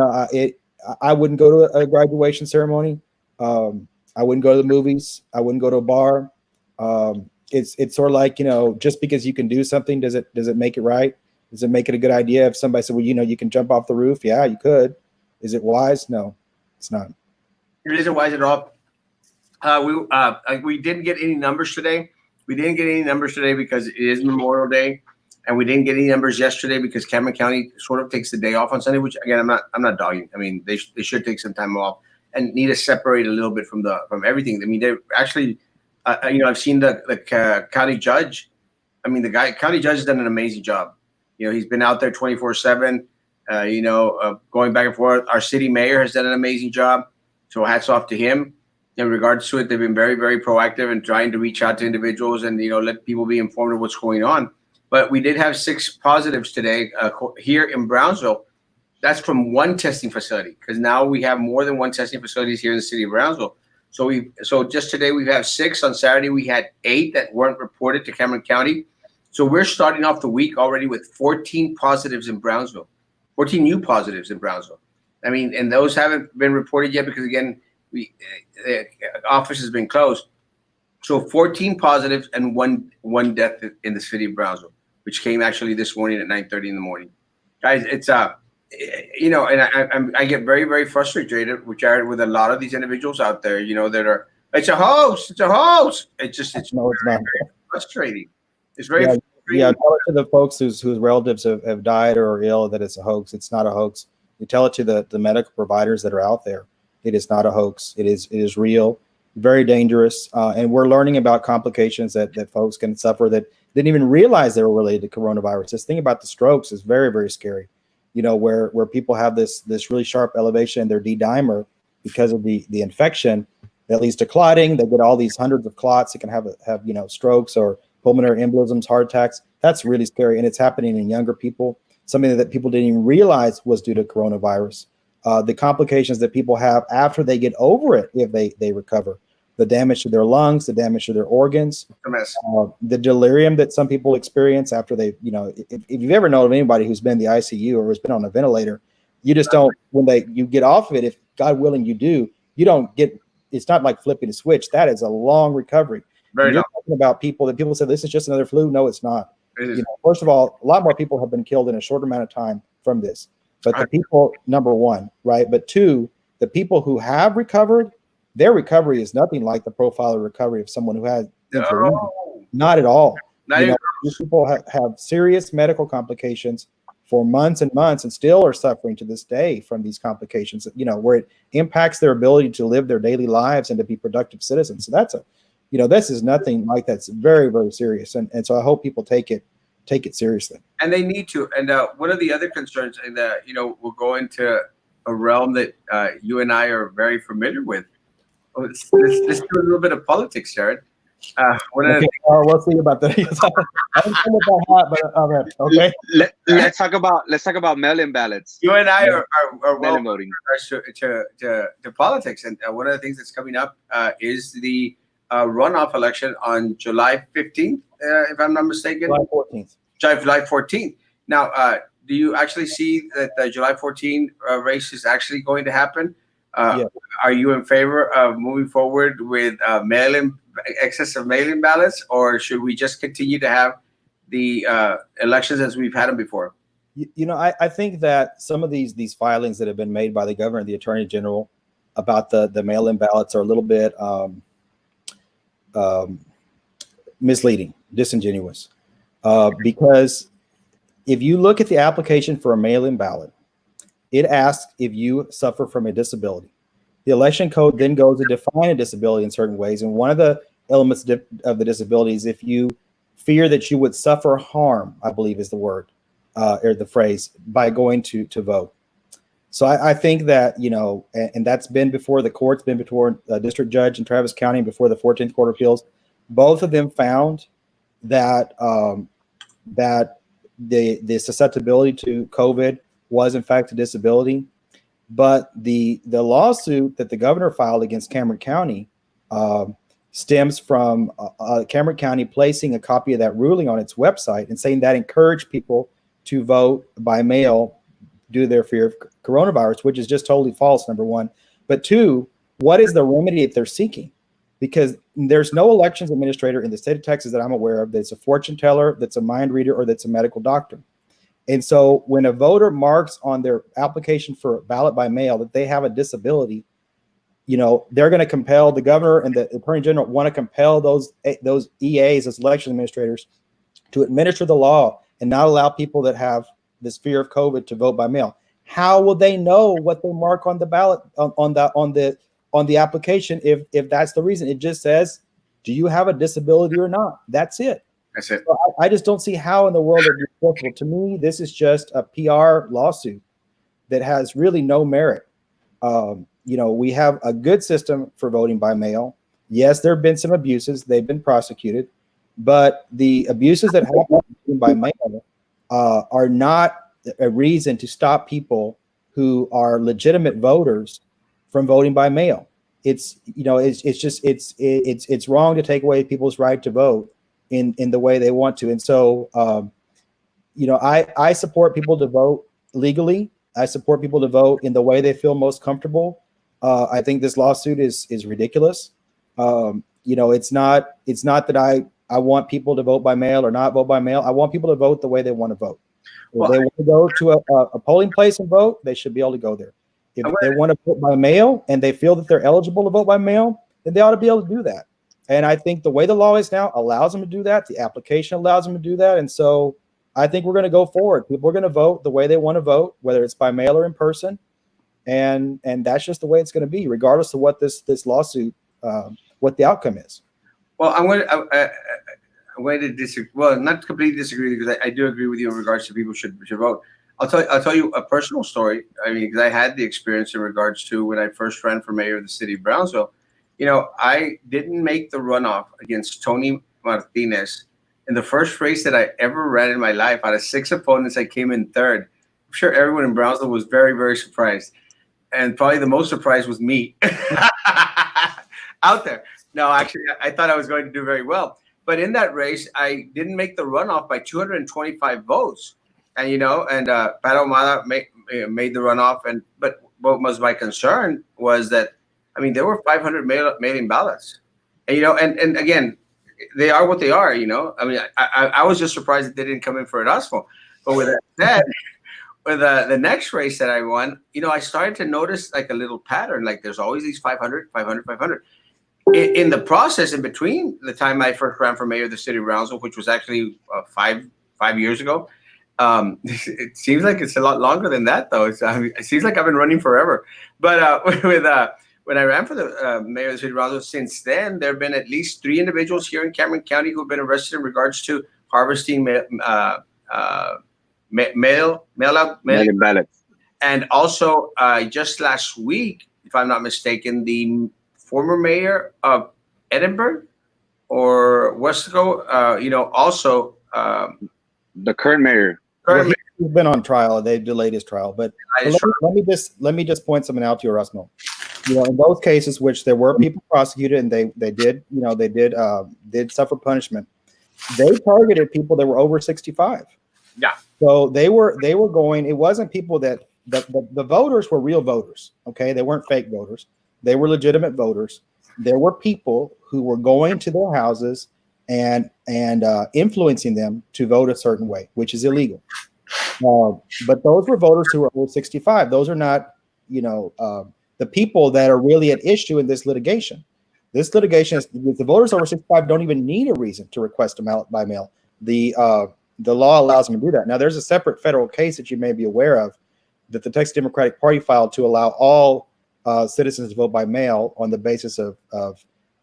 I wouldn't go to a graduation ceremony. I wouldn't go to the movies. I wouldn't go to a bar. It's sort of like, just because you can do something, does it make it right? Does it make it a good idea? If somebody said, well, you can jump off the roof. Yeah, you could. Is it wise? No, it's not. It isn't wise at all. We didn't get any numbers today. We didn't get any numbers today because it is Memorial Day, and we didn't get any numbers yesterday because Cameron County sort of takes the day off on Sunday. Which again, I'm not dogging. I mean, they should take some time off and need to separate a little bit from everything. I mean, they actually, I've seen the county judge. I mean, county judge has done an amazing job. He's been out there 24/7. Going back and forth. Our city mayor has done an amazing job. So hats off to him. In regards to it, they've been very, very proactive in trying to reach out to individuals and, let people be informed of what's going on. But we did have 6 positives today here in Brownsville. That's from one testing facility, because now we have more than one testing facilities here in the city of Brownsville. So just today we have 6. On Saturday we had 8 that weren't reported to Cameron County. So we're starting off the week already with 14 positives in Brownsville, 14 new positives in Brownsville. I mean, and those haven't been reported yet because, again, the office has been closed. So 14 positives and one death in the city of Brownsville, which came actually this morning at 9:30 in the morning. Guys, it's and I get very, very frustrated with a lot of these individuals out there, that are, it's a hoax. It's no, it's not. Very frustrating. It's very frustrating. Yeah, tell it to the folks whose relatives have died or are ill that it's a hoax. It's not a hoax. You tell it to the medical providers that are out there. It is not a hoax. It is real, very dangerous. And we're learning about complications that folks can suffer that didn't even realize they were related to coronavirus. This thing about the strokes is very, very scary. Where people have this really sharp elevation in their D-dimer because of the infection that leads to clotting. They get all these hundreds of clots that can have strokes or pulmonary embolisms, heart attacks. That's really scary. And it's happening in younger people, something that people didn't even realize was due to coronavirus. The complications that people have after they get over it, if they recover, the damage to their lungs, the damage to their organs, the delirium that some people experience after they, if you've ever known of anybody who's been in the ICU or has been on a ventilator, you just don't, you get off of it, if God willing you do, you don't get, it's not like flipping a switch. That is a long recovery. You're talking about people say this is just another flu. No, it's not. First of all, a lot more people have been killed in a short amount of time from this. But the people, number one, right? But 2, the people who have recovered, their recovery is nothing like the profile of recovery of someone who had influenza. Not at all. These people have serious medical complications for months and months and still are suffering to this day from these complications, where it impacts their ability to live their daily lives and to be productive citizens. So that's this is nothing like that. It's very, very serious. And so I hope people take it seriously. And they need to. And one of the other concerns, and we'll go into a realm that you and I are very familiar with. Let's do a little bit of politics, Jared. We'll see about that. I don't know about hot, but okay. Let's talk about mail-in ballots. You and I are well voting to politics, and one of the things that's coming up is the runoff election on July 15th, if I'm not mistaken. July 14th. July 14th. Now, do you actually see that the July 14th race is actually going to happen? Yes. Are you in favor of moving forward with excess of mail-in ballots, or should we just continue to have the elections as we've had them before? I think that some of these filings that have been made by the governor and the attorney general about the mail-in ballots are a little bit misleading, disingenuous, because if you look at the application for a mail-in ballot, it asks if you suffer from a disability. The election code then goes to define a disability in certain ways, and one of the elements of the disability is if you fear that you would suffer harm, I believe is the word or the phrase, by going to vote. So I think that, you know, and that's been before the courts, been before a district judge in Travis County, before the 14th Court of Appeals. Both of them found that that the susceptibility to COVID was in fact a disability. But the lawsuit that the governor filed against Cameron County stems from Cameron County placing a copy of that ruling on its website and saying that encouraged people to vote by mail due to their fear of coronavirus, which is just totally false, number one. But two, what is the remedy that they're seeking? Because there's no elections administrator in the state of Texas that I'm aware of that's a fortune teller, that's a mind reader, or that's a medical doctor. And so when a voter marks on their application for a ballot by mail that they have a disability, you know, they're going to compel, the governor and the attorney general want to compel those EAs, as election administrators, to administer the law and not allow people that have this fear of COVID to vote by mail. How will they know what they mark on the ballot on the application if that's the reason? It just says, do you have a disability or not? That's it. That's it. So I just don't see how in the world it would be possible. To me, this is just a PR lawsuit that has really no merit. You know, we have a good system for voting by mail. Yes, there have been some abuses. They've been prosecuted. But the abuses that happen by mail are not a reason to stop people who are legitimate voters from voting by mail. It's, you know, it's wrong to take away people's right to vote in the way they want to. And so, you know, I support people to vote legally. I support people to vote in the way they feel most comfortable. I think this lawsuit is ridiculous. You know, it's not that I want people to vote by mail or not vote by mail. I want people to vote the way they want to vote. If they want to go to a polling place and vote, they should be able to go there. If they want to vote by mail and they feel that they're eligible to vote by mail, then they ought to be able to do that. And I think the way the law is now allows them to do that. The application allows them to do that. And so I think we're going to go forward. People are going to vote the way they want to vote, whether it's by mail or in person. And that's just the way it's going to be, regardless of what this lawsuit, what the outcome is. Well, I'm going to disagree. Well, not completely disagree, because I do agree with you in regards to people should vote. I'll tell you a personal story. I mean, because I had the experience in regards to when I first ran for mayor of the city of Brownsville. You know, I didn't make the runoff against Tony Martinez in the first race that I ever ran in my life. Out of 6 opponents, I came in third. I'm sure everyone in Brownsville was very, very surprised. And probably the most surprised was me out there. No, actually, I thought I was going to do very well. But in that race, I didn't make the runoff by 225 votes. And, you know, and Pat Ahumada made the runoff. But what was my concern was that, I mean, there were 500 mail-in ballots. And, you know, and again, they are what they are, you know. I mean, I was just surprised that they didn't come in for Erasmo. But with that said, with the next race that I won, you know, I started to notice like a little pattern. Like there's always these 500, 500, 500. In the process, in between the time I first ran for mayor of the city of Brownsville, which was actually 5 years ago, it seems like it's a lot longer than that, though. It seems like I've been running forever. But when I ran for the mayor of the city of Brownsville, since then, there have been at least 3 individuals here in Cameron County who have been arrested in regards to harvesting mail-in ballots. And also, just last week, if I'm not mistaken, the former mayor of Edinburgh or Westco, you know, also the current mayor. He's been on trial. They've delayed his trial. But let me just point something out to you, Erasmo. You know, in those cases, which there were people prosecuted and they did suffer punishment, they targeted people that were over 65. Yeah. So they were going. It wasn't people that the voters were real voters. Okay, they weren't fake voters. They were legitimate voters. There were people who were going to their houses and influencing them to vote a certain way, which is illegal. But those were voters who were over 65. Those are not, you know, the people that are really at issue in this litigation. This litigation is the voters over 65 don't even need a reason to request a ballot by mail. The law allows them to do that. Now, there's a separate federal case that you may be aware of that the Texas Democratic Party filed to allow all citizens to vote by mail on the basis of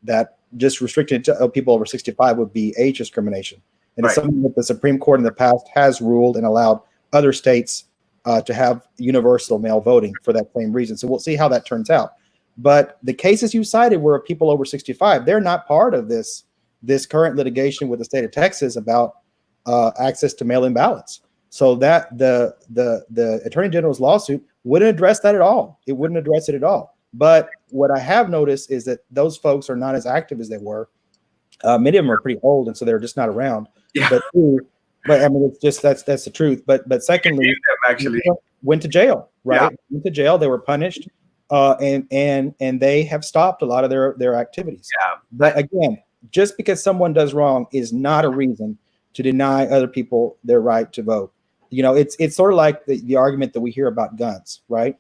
that. Just restricting it to people over 65 would be age discrimination. And it's something that the Supreme Court in the past has ruled and allowed other states to have universal mail voting for that same reason. So we'll see how that turns out. But the cases you cited were people over 65. They're not part of this current litigation with the state of Texas about access to mail-in ballots. So that the Attorney General's lawsuit wouldn't address that at all. It wouldn't address it at all. But what I have noticed is that those folks are not as active as they were. Many of them are pretty old, and so they're just not around. Yeah. But I mean, it's just that's the truth. But secondly, actually went to jail, right? Yeah. Went to jail. They were punished, and they have stopped a lot of their activities. Yeah. But again, just because someone does wrong is not a reason to deny other people their right to vote. You know, it's sort of like the argument that we hear about guns, right?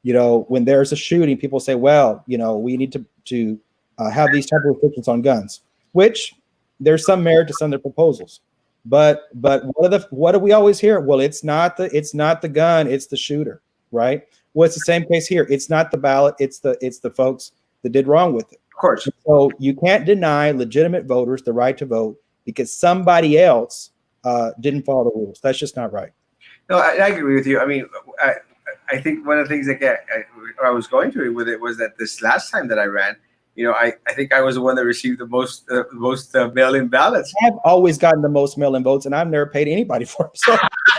You know, when there's a shooting, people say, well, you know, we need to have these type of restrictions on guns, which there's some merit to some of their proposals. But what do we always hear? Well, it's not the gun, it's the shooter, right? Well, it's the same case here. It's not the ballot, it's the folks that did wrong with it. Of course. So you can't deny legitimate voters the right to vote because somebody else didn't follow the rules. That's just not right. No, I agree with you. I mean, I think one of the things that I was going through with it was that this last time that I ran, you know, I think I was the one that received the most mail-in ballots. I've always gotten the most mail-in votes, and I've never paid anybody for them. So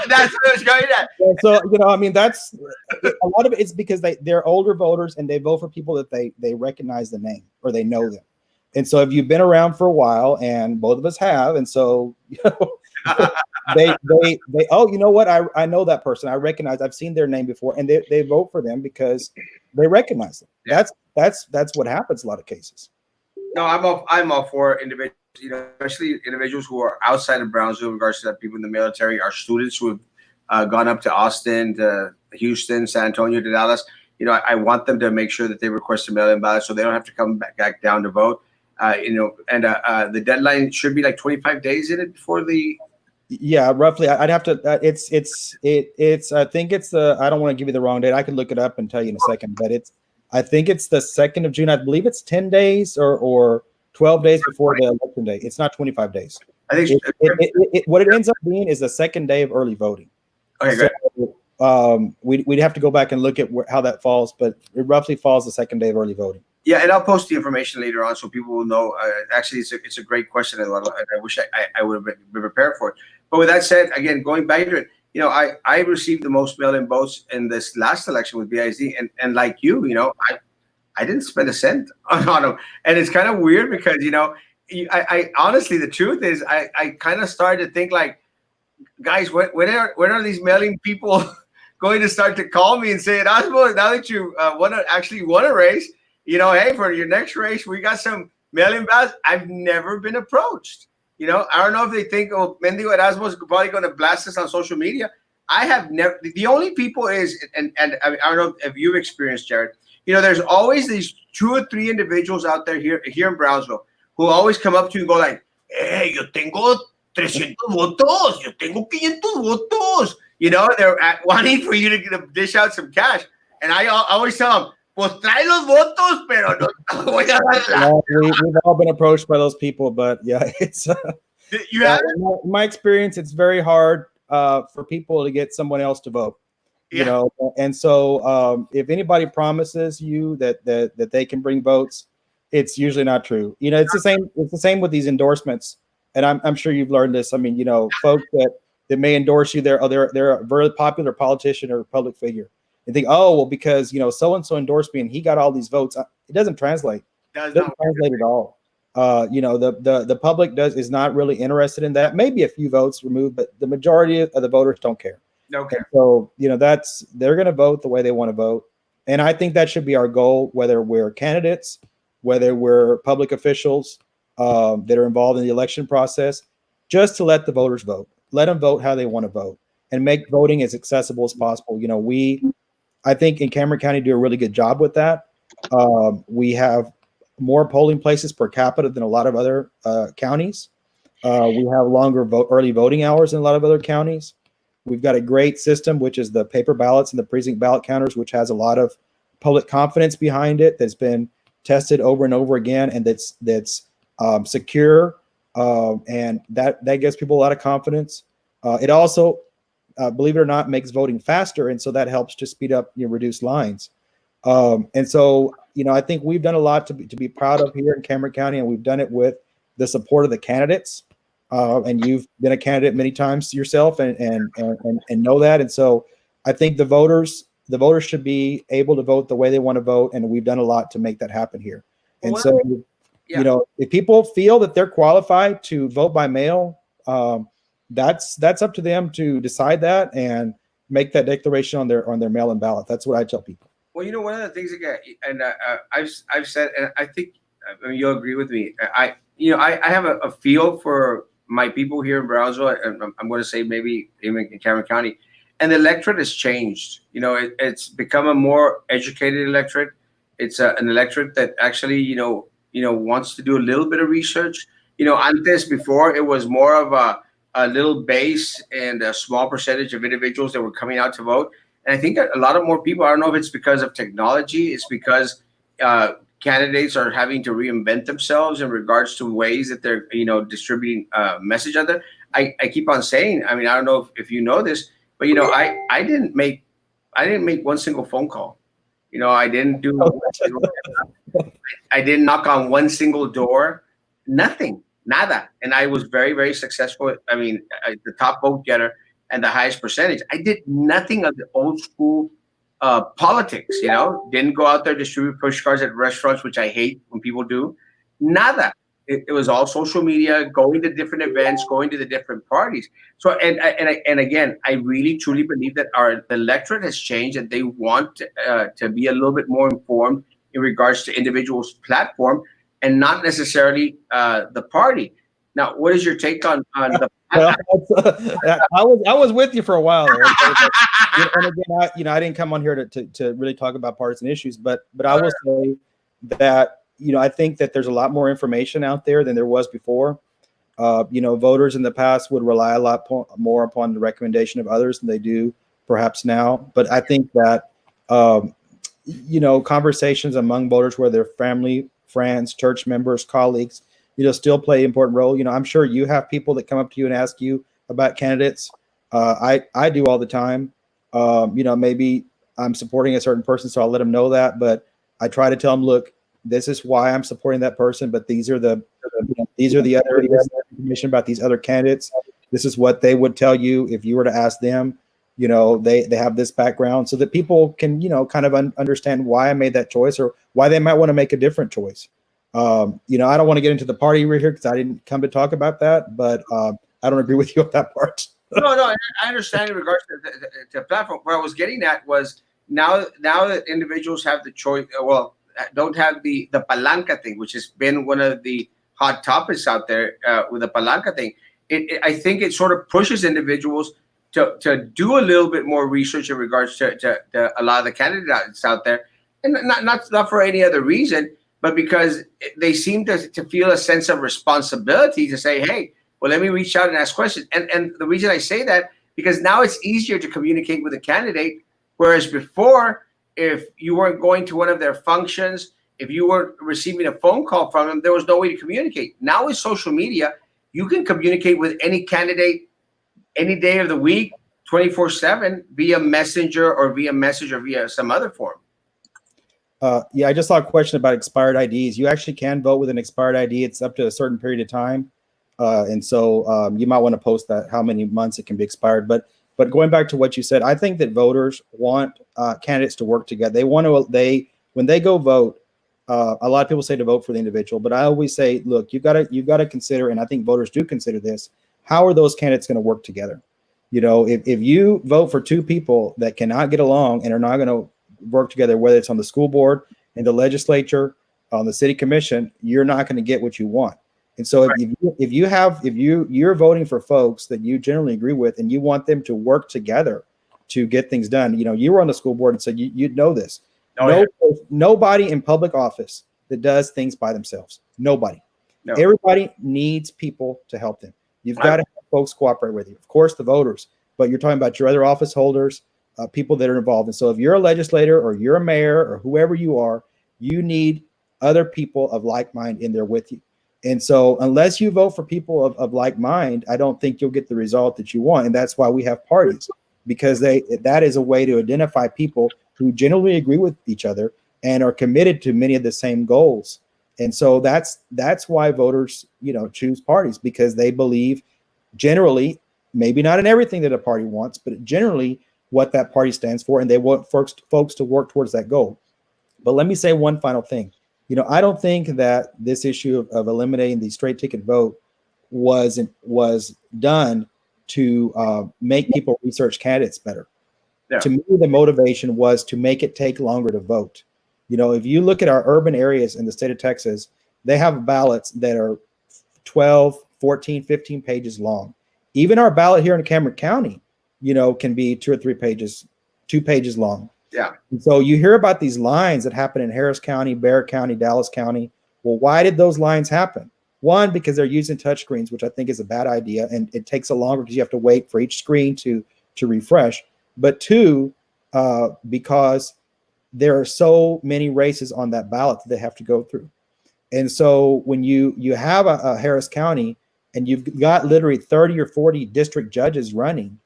that's what I was going at. So you know, I mean, that's a lot of it's because they're older voters and they vote for people that they recognize the name or they know them. And so if you've been around for a while, and both of us have, and so you know, they oh, you know what, I know that person, I recognize, I've seen their name before, and they vote for them because they recognize them. Yeah. That's what happens in a lot of cases. No, I'm all for individuals, you know, especially individuals who are outside of Brownsville, in regards to that, people in the military, our students who have gone up to Austin, to Houston, San Antonio, to Dallas. You know, I want them to make sure that they request a mail-in ballot so they don't have to come back down to vote. You know, and the deadline should be like 25 days in it before the. Yeah, roughly. I'd have to. It's. I think it's the. I don't want to give you the wrong date. I can look it up and tell you in a second. But it's. I think it's the 2nd of June. I believe it's 10 days or 12 days before the election day. It's not 25 days. I think what it ends up being is the second day of early voting. Okay, great. We'd have to go back and look at how that falls, but it roughly falls the second day of early voting. Yeah, and I'll post the information later on so people will know. Actually, it's a great question, and I wish I would have been prepared for it. But with that said, again, going back to it, you know, I received the most mail-in votes in this last election with BISD, and like you know, I didn't spend a cent on them, and it's kind of weird because, you know, I honestly, the truth is, I kind of started to think like, guys, when are these mailing people going to start to call me and say, Osmo, now that you want a race, you know, hey, for your next race, we got some mail-in ballots. I've never been approached. You know, I don't know if they think, oh, Mendigo Erasmo is probably going to blast us on social media. I have never. The only people is, and I don't know if you've experienced, Jared. You know, there's always these 2 or 3 individuals out there here in Brownsville who always come up to you and go like, hey, yo tengo 300 votos, yo tengo 500 votos. You know, they're wanting for you to dish out some cash. And I always tell them, pues trae los votos, pero no voy a dar. We've all been approached by those people, but yeah, it's. You have in my experience, it's very hard for people to get someone else to vote. Yeah. You know, and so if anybody promises you that they can bring votes, it's usually not true. You know, it's the same. It's the same with these endorsements, and I'm sure you've learned this. I mean, you know, folks that may endorse you, they're a very popular politician or public figure. And think, oh, well, because, you know, so-and-so endorsed me and he got all these votes. It doesn't translate. It doesn't translate at all. You know, the public is not really interested in that. Maybe a few votes removed, but the majority of the voters don't care. Okay. And so, you know, they're going to vote the way they want to vote. And I think that should be our goal, whether we're candidates, whether we're public officials that are involved in the election process, just to let the voters vote. Let them vote how they want to vote and make voting as accessible as possible. You know, I think in Cameron County do a really good job with that. We have more polling places per capita than a lot of other counties. We have longer early voting hours than a lot of other counties. We've got a great system, which is the paper ballots and the precinct ballot counters, which has a lot of public confidence behind it. That's been tested over and over again, and that's secure And that gives people a lot of confidence. It also, believe it or not, makes voting faster, and so that helps to speed up, reduce lines. And so, I think we've done a lot to be proud of here in Cameron County, and we've done it with the support of the candidates. And you've been a candidate many times yourself, and know that. And so, I think the voters should be able to vote the way they want to vote, and we've done a lot to make that happen here. And so, if people feel that they're qualified to vote by mail, that's up to them to decide that and make that declaration on their mail-in ballot. That's what I tell people. Well, one of the things again, and I've said, and I think you'll agree with me. I have a feel for my people here in Brownsville, and I'm going to say maybe even in Cameron County, and the electorate has changed. It's become a more educated electorate. It's an electorate that actually wants to do a little bit of research. Antes, before, it was more of a little base and a small percentage of individuals that were coming out to vote. And I think a lot of more people, I don't know if it's because of technology, it's because candidates are having to reinvent themselves in regards to ways that they're, distributing message out there. I keep on saying, I don't know if you know this, but I didn't make one single phone call. I didn't do, I didn't knock on one single door, nothing, nada. And I was very, very successful. The top vote getter and the highest percentage. I did nothing of the old school politics, didn't go out there, distribute push cards at restaurants, which I hate when people do. Nada. It was all social media, going to different events, going to the different parties. So, and again, I really truly believe that the electorate has changed, and they want to be a little bit more informed in regards to individuals' platform and not necessarily the party. Now, what is your take on the? Well, I was with you for a while there. And again, I didn't come on here to really talk about partisan issues, but I will say that I think that there's a lot more information out there than there was before. Voters in the past would rely a lot more upon the recommendation of others than they do perhaps now. But I think that conversations among voters, where they're family, friends, church members, colleagues, still play an important role. I'm sure you have people that come up to you and ask you about candidates. I do all the time. Maybe I'm supporting a certain person, so I'll let them know that. But I try to tell them, look, this is why I'm supporting that person. But these are the other information about these other candidates. This is what they would tell you if you were to ask them. They have this background, so that people can kind of understand why I made that choice, or why they might want to make a different choice. I don't want to get into the party right here because I didn't come to talk about that, but I don't agree with you on that part. No, I understand in regards to the platform. What I was getting at was now that individuals have the choice, don't have the palanca thing, which has been one of the hot topics out there with the palanca thing. I think it sort of pushes individuals to do a little bit more research in regards to a lot of the candidates out there, and not for any other reason, but because they seem to feel a sense of responsibility to say, hey, well, let me reach out and ask questions. And the reason I say that, because now it's easier to communicate with a candidate, whereas before, if you weren't going to one of their functions, if you weren't receiving a phone call from them, there was no way to communicate. Now with social media, you can communicate with any candidate any day of the week, 24/7, via messenger or via message or via some other form. I just saw a question about expired IDs. You actually can vote with an expired ID. It's up to a certain period of time. And so you might want to post that, how many months it can be expired. But going back to what you said, I think that voters want candidates to work together. When they go vote, a lot of people say to vote for the individual, but I always say, look, you've got to consider, and I think voters do consider this, how are those candidates going to work together? If you vote for two people that cannot get along and are not going to work together, whether it's on the school board, in the legislature, on the city commission, you're not going to get what you want. And so if you're voting for folks that you generally agree with, and you want them to work together to get things done, you were on the school board, and so you'd know this. Nobody in public office that does things by themselves. Nobody. No. Everybody needs people to help them. You've got to have folks cooperate with you. Of course, the voters, but you're talking about your other office holders, people that are involved. And so if you're a legislator or you're a mayor or whoever you are, you need other people of like mind in there with you. And so unless you vote for people of like mind, I don't think you'll get the result that you want. And that's why we have parties, because that is a way to identify people who generally agree with each other and are committed to many of the same goals. And so that's why voters, choose parties, because they believe generally, maybe not in everything that a party wants, but generally what that party stands for, and they want folks to work towards that goal. But let me say one final thing. I don't think that this issue of eliminating the straight ticket vote was done to make people research candidates better. Yeah. To me, the motivation was to make it take longer to vote. If you look at our urban areas in the state of Texas, they have ballots that are 12, 14, 15 pages long. Even our ballot here in Cameron County, can be 2 or 3 pages, 2 pages long. Yeah. And so you hear about these lines that happen in Harris County, Bexar County, Dallas County. Well, why did those lines happen? One, because they're using touchscreens, which I think is a bad idea, and it takes a longer because you have to wait for each screen to refresh. But two, because there are so many races on that ballot that they have to go through. And so when you have a Harris County and you've got literally 30 or 40 district judges running,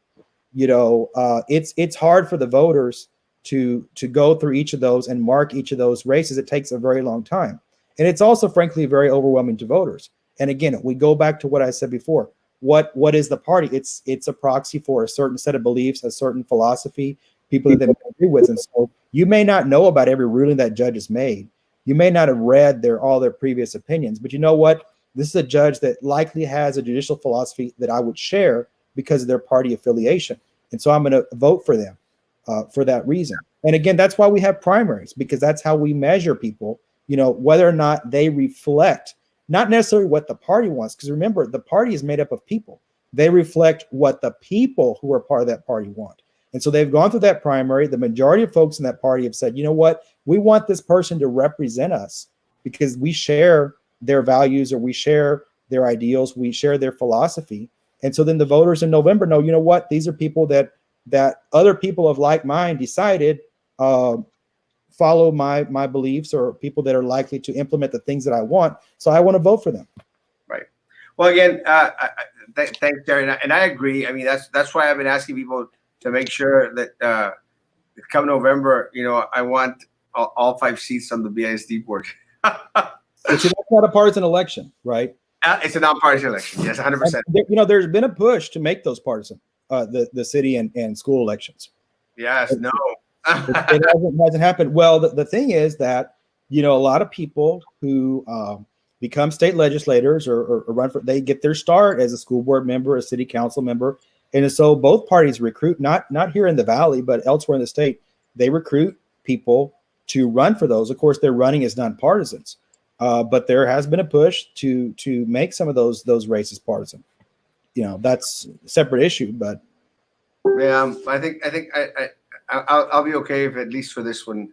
it's hard for the voters to go through each of those and mark each of those races. It takes a very long time. And it's also, frankly, very overwhelming to voters. And again, we go back to what I said before. What is the party? It's a proxy for a certain set of beliefs, a certain philosophy, people that they agree with. And so you may not know about every ruling that judge has made. You may not have read all their previous opinions, but you know what? This is a judge that likely has a judicial philosophy that I would share because of their party affiliation. And so I'm going to vote for them for that reason. And again, that's why we have primaries, because that's how we measure people, whether or not they reflect, not necessarily what the party wants. Because remember, the party is made up of people. They reflect what the people who are part of that party want. And so they've gone through that primary. The majority of folks in that party have said, you know what, we want this person to represent us because we share their values, or we share their ideals, we share their philosophy. And so then the voters in November know, you know what, these are people that other people of like mind decided follow my beliefs, or people that are likely to implement the things that I want. So I want to vote for them. Right. Well, again, thanks, Jerry. And I agree. I mean, that's why I've been asking people to make sure that come November, I want all 5 seats on the BISD board. But that's not a partisan election, right? It's a nonpartisan election. Yes, 100%. There's been a push to make those partisan, the city and school elections. Yes, no. It hasn't happened. Well, the thing is that, a lot of people who become state legislators or run for, they get their start as a school board member, a city council member. And so both parties recruit, not here in the Valley, but elsewhere in the state, they recruit people to run for those. Of course, they're running as nonpartisans. But there has been a push to make some of those races partisan. That's a separate issue, but yeah, I think I'll be okay if at least for this one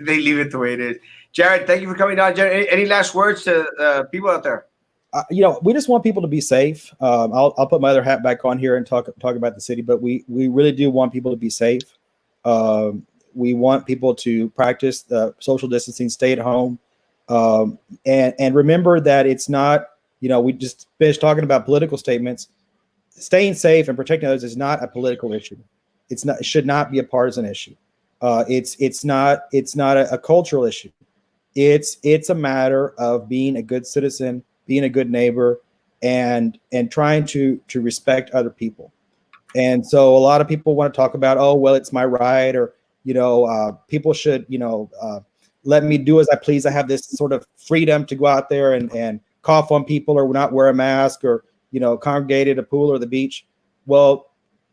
they leave it the way it is. Jared, thank you for coming on. Jared, any last words to people out there? We just want people to be safe. I'll put my other hat back on here and talk about the city, but we really do want people to be safe. We want people to practice the social distancing, stay at home. And remember that it's not, we just finished talking about political statements. Staying safe and protecting others is not a political issue. It should not be a partisan issue. It's not a cultural issue. It's a matter of being a good citizen, being a good neighbor, and trying to respect other people. And so a lot of people want to talk about, oh, well, it's my right, or, people should, let me do as I please. I have this sort of freedom to go out there and cough on people, or not wear a mask, or, congregate at a pool or the beach. Well,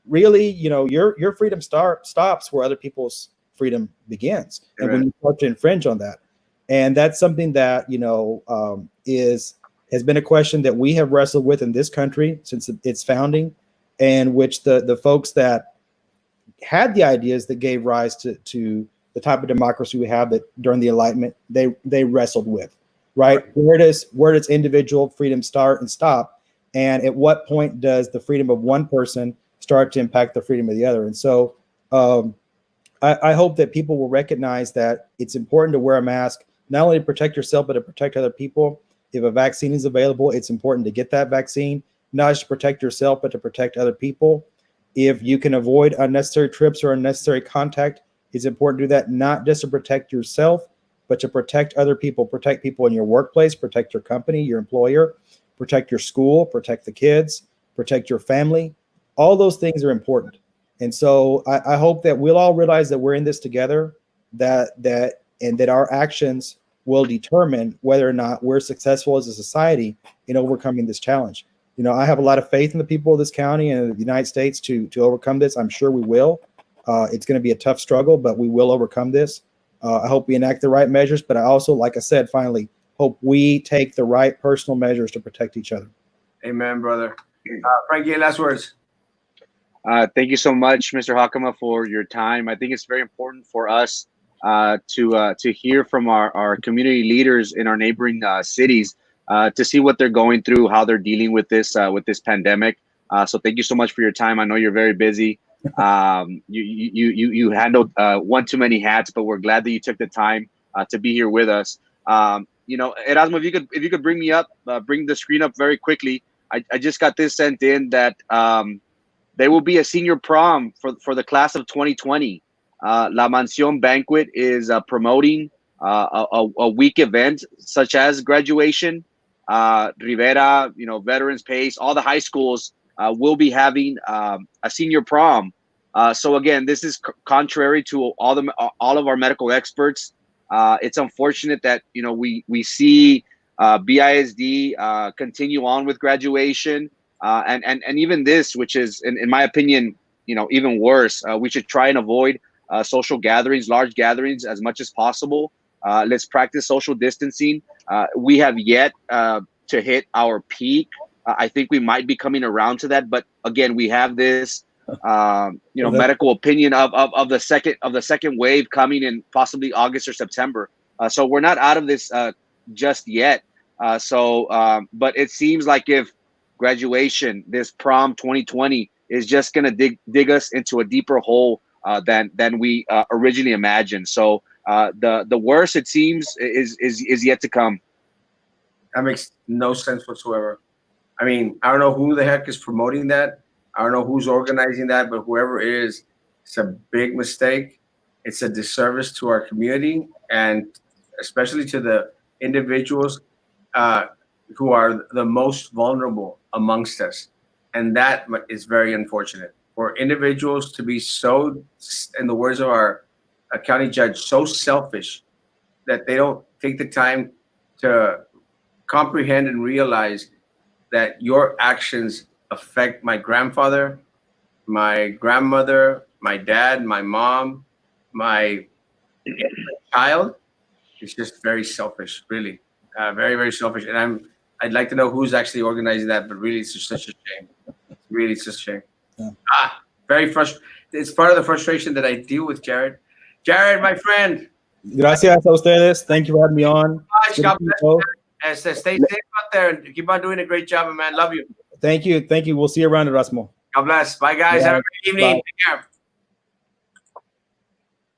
really, your freedom stops where other people's freedom begins. And when you start to infringe on that. And that's something that, has been a question that we have wrestled with in this country since its founding, and which the folks that had the ideas that gave rise to the type of democracy we have that during the Enlightenment, they wrestled with, right? Where does individual freedom start and stop? And at what point does the freedom of one person start to impact the freedom of the other? And so I hope that people will recognize that it's important to wear a mask, not only to protect yourself, but to protect other people. If a vaccine is available, it's important to get that vaccine, not just to protect yourself, but to protect other people. If you can avoid unnecessary trips or unnecessary contact, it's important to do that, not just to protect yourself, but to protect other people, protect people in your workplace, protect your company, your employer, protect your school, protect the kids, protect your family. All those things are important. And so I hope that we'll all realize that we're in this together, that our actions will determine whether or not we're successful as a society in overcoming this challenge. You know, I have a lot of faith in the people of this county and the United States to overcome this. I'm sure we will. It's going to be a tough struggle, but we will overcome this. I hope we enact the right measures, but I also, like I said, finally, hope we take the right personal measures to protect each other. Amen, brother. Frankie, last words. Thank you so much, Mr. Hakama, for your time. I think it's very important for us to hear from our community leaders in our neighboring cities to see what they're going through, how they're dealing with this pandemic. So thank you so much for your time. I know you're very busy. You handled one too many hats, but we're glad that you took the time to be here with us. You know, Erasmo, if you could bring me up, bring the screen up very quickly. I just got this sent in that there will be a senior prom for the class of 2020. La Mansión Banquet is promoting a week event such as graduation. Rivera, you know, Veterans Pace, all the high schools will be having a senior prom. So again, this is contrary to all of our medical experts. It's unfortunate that, you know, we see BISD continue on with graduation, and even this, which is in my opinion, you know, even worse. We should try and avoid social gatherings, large gatherings, as much as possible. Let's practice social distancing. We have yet to hit our peak. I think we might be coming around to that, but again, we have this, you know, medical opinion of the second wave coming in possibly August or September. So we're not out of this just yet. But it seems like if graduation, this prom 2020, is just going to dig us into a deeper hole than we originally imagined. So the worst, it seems, is yet to come. That makes no sense whatsoever. I mean, I don't know who the heck is promoting that. I don't know who's organizing that, but whoever it is, it's a big mistake. It's a disservice to our community, and especially to the individuals who are the most vulnerable amongst us. And that is very unfortunate for individuals to be so, in the words of our county judge, so selfish that they don't take the time to comprehend and realize that your actions affect my grandfather, my grandmother, my dad, my mom, my child. It's just very selfish, really, very, very selfish. And I'd like to know who's actually organizing that, but really, it's just such a shame. Really, it's just a shame. Yeah. Very frustrating. It's part of the frustration that I deal with, Jared. Jared, my friend. Gracias a ustedes. Thank you for having me on. God bless you. And stay safe out there and keep on doing a great job, man. Love you. Thank you. Thank you. We'll see you around, Erasmo. God bless. Bye, guys. Bye. Have a great evening. Bye. Take care.